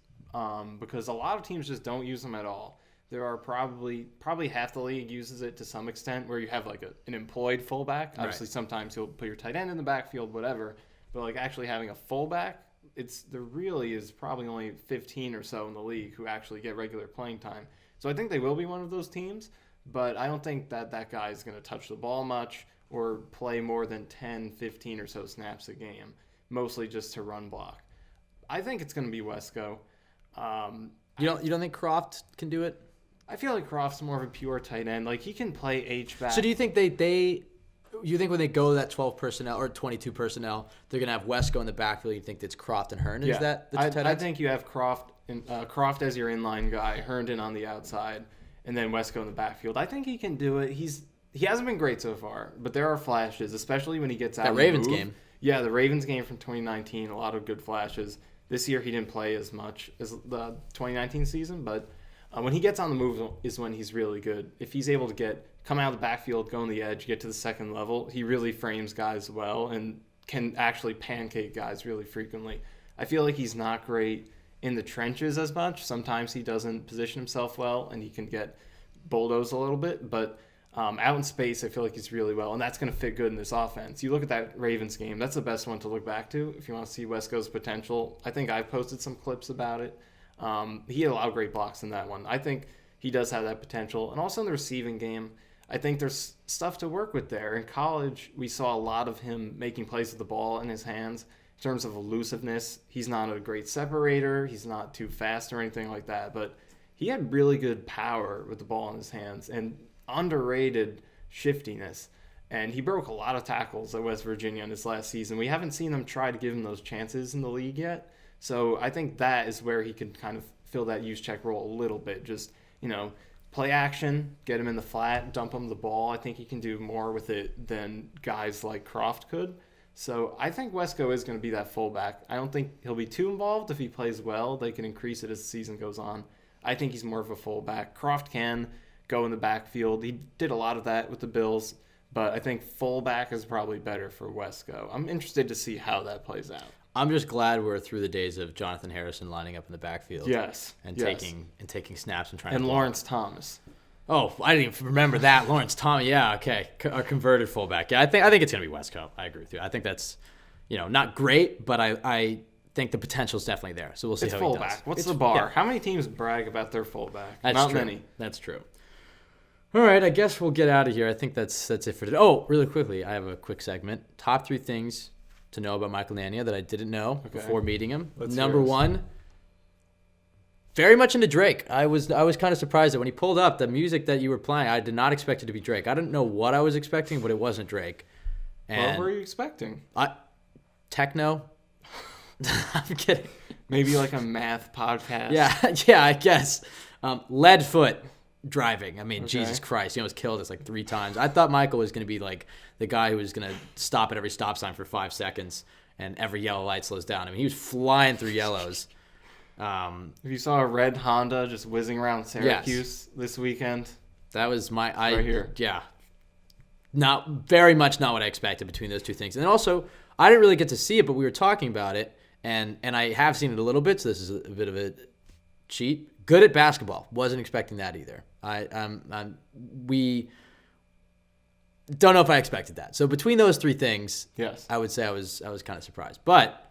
because a lot of teams just don't use them at all. There are probably half the league uses it to some extent where you have like an employed fullback. Obviously, sometimes you'll put your tight end in the backfield, whatever. But like actually having a fullback, there really is probably only 15 or so in the league who actually get regular playing time. So I think they will be one of those teams, but I don't think that guy is going to touch the ball much or play more than 10, 15 or so snaps a game, mostly just to run block. I think it's going to be Wesco. You don't think Kroft can do it? I feel like Kroft's more of a pure tight end. Like, he can play H-back. So do you think you think when they go that 12 personnel or 22 personnel, they're going to have Wesco in the backfield? You think it's Kroft and Herndon? Yeah. Is that the tight ends? I think you have Kroft as your inline guy, Herndon on the outside, and then Wesco in the backfield. I think he can do it. He hasn't been great so far, but there are flashes, especially when he gets out that of Ravens the move. Game. Yeah, the Ravens game from 2019, a lot of good flashes. This year he didn't play as much as the 2019 season, but when he gets on the move is when he's really good. If he's able to come out of the backfield, go on the edge, get to the second level, he really frames guys well and can actually pancake guys really frequently. I feel like he's not great in the trenches as much. Sometimes he doesn't position himself well and he can get bulldozed a little bit, but out in space, I feel like he's really well, and that's going to fit good in this offense. You look at that Ravens game, that's the best one to look back to if you want to see Wesco's potential. I think I've posted some clips about it. He had a lot of great blocks in that one. I think he does have that potential. And also in the receiving game, I think there's stuff to work with there. In college, we saw a lot of him making plays with the ball in his hands. In terms of elusiveness, he's not a great separator. He's not too fast or anything like that. But he had really good power with the ball in his hands and underrated shiftiness. And he broke a lot of tackles at West Virginia in his last season. We haven't seen them try to give him those chances in the league yet. So I think that is where he can kind of fill that Juszczyk role a little bit. Just, play action, get him in the flat, dump him the ball. I think he can do more with it than guys like Kroft could. So I think Wesco is going to be that fullback. I don't think he'll be too involved. If he plays well, they can increase it as the season goes on. I think he's more of a fullback. Kroft can go in the backfield. He did a lot of that with the Bills, but I think fullback is probably better for Wesco. I'm interested to see how that plays out. I'm just glad we're through the days of Jonathan Harrison lining up in the backfield. Yes. Taking snaps and trying to And Lawrence Thomas. Oh, I didn't even remember that. Lawrence Thomas. Yeah, okay. A converted fullback. Yeah, I think it's going to be Wesco. I agree with you. I think that's not great, but I think the potential is definitely there. So we'll see It's how fullback. he does. What's the bar? How many teams brag about their fullback? That's Not true. many. That's true. All right, I guess we'll get out of here. I think that's it for today. Oh, really quickly, I have a quick segment. Top 3 things to know about Michael Nania that I didn't know before meeting him. Number 1, very much into Drake. I was kind of surprised that when he pulled up the music that you were playing, I did not expect it to be Drake. I didn't know what I was expecting, but it wasn't Drake. And What were you expecting? Techno. I'm kidding. Maybe like a math podcast. Yeah, I guess. Leadfoot driving. I mean, Jesus Christ, he almost killed us like 3 times. I thought Michael was going to be like the guy who was going to stop at every stop sign for 5 seconds and every yellow light slows down. I mean, he was flying through yellows. If you saw a red Honda just whizzing around Syracuse this weekend, that was right here. Yeah, very much not what I expected between those 2 things. And also, I didn't really get to see it, but we were talking about it, and I have seen it a little bit. So this is a bit of a cheat. Good at basketball. Wasn't expecting that either. We don't know if I expected that. So between those 3 things, yes, I would say I was kind of surprised. But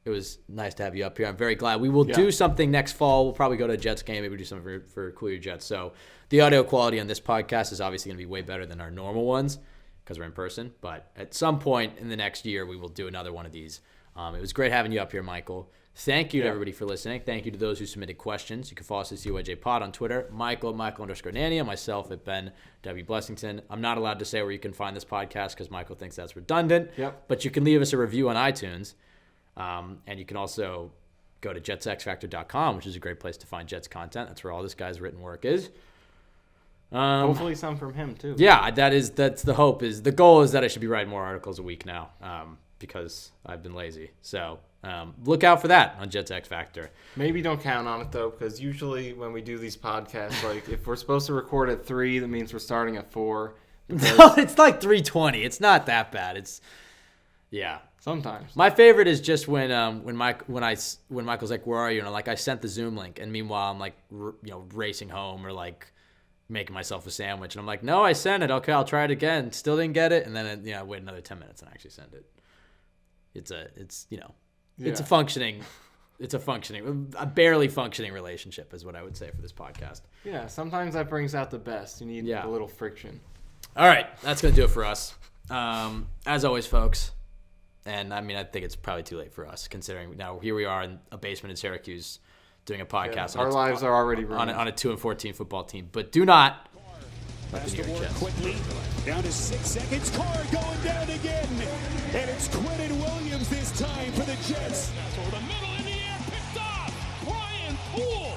it was nice to have you up here. I'm very glad. We will do something next fall. We'll probably go to a Jets game. Maybe do something for Cool Your Jets. So the audio quality on this podcast is obviously going to be way better than our normal ones because we're in person. But at some point in the next year, we will do another one of these. It was great having you up here, Michael. Thank you to everybody for listening. Thank you to those who submitted questions. You can follow us at CYJ Pod on Twitter, Michael_Nania, myself at Ben W. Blessington. I'm not allowed to say where you can find this podcast because Michael thinks that's redundant. Yep. But you can leave us a review on iTunes. And you can also go to jetsxfactor.com, which is a great place to find Jets content. That's where all this guy's written work is. Hopefully some from him too. Yeah, that's the hope. The goal is that I should be writing more articles a week now because I've been lazy. So look out for that on Jets X Factor. Maybe don't count on it though, because usually when we do these podcasts, like if we're supposed to record at 3, that means we're starting at 4. No, it's like 3:20. It's not that bad. Yeah. Sometimes. My favorite is just when Michael's like, "Where are you?" And I sent the Zoom link, and meanwhile I'm like, racing home or like making myself a sandwich, and I'm like, "No, I sent it. Okay, I'll try it again. Still didn't get it." And then I wait another 10 minutes and actually send it. It's a barely functioning relationship is what I would say for this podcast. Yeah, sometimes that brings out the best. You need a little friction. All right, that's gonna do it for us. As always, folks. And I mean, I think it's probably too late for us, considering now here we are in a basement in Syracuse doing a podcast. Yeah, our lives are already ruined. On a 2-14 football team. But do not let Pass the the New York board Jets quickly. Down to 6 seconds. Carr going down again. And it's Quentin Williams this time for the Jets. Over the middle in the air, picked off. Brian Poole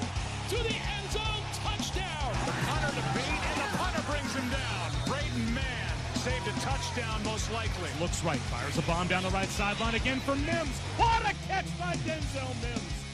to the end zone, touchdown. The punter to beat, and the punter brings him down. Braden Mann saved a touchdown, most likely. Looks right, fires a bomb down the right sideline again for Mims. What a catch by Denzel Mims.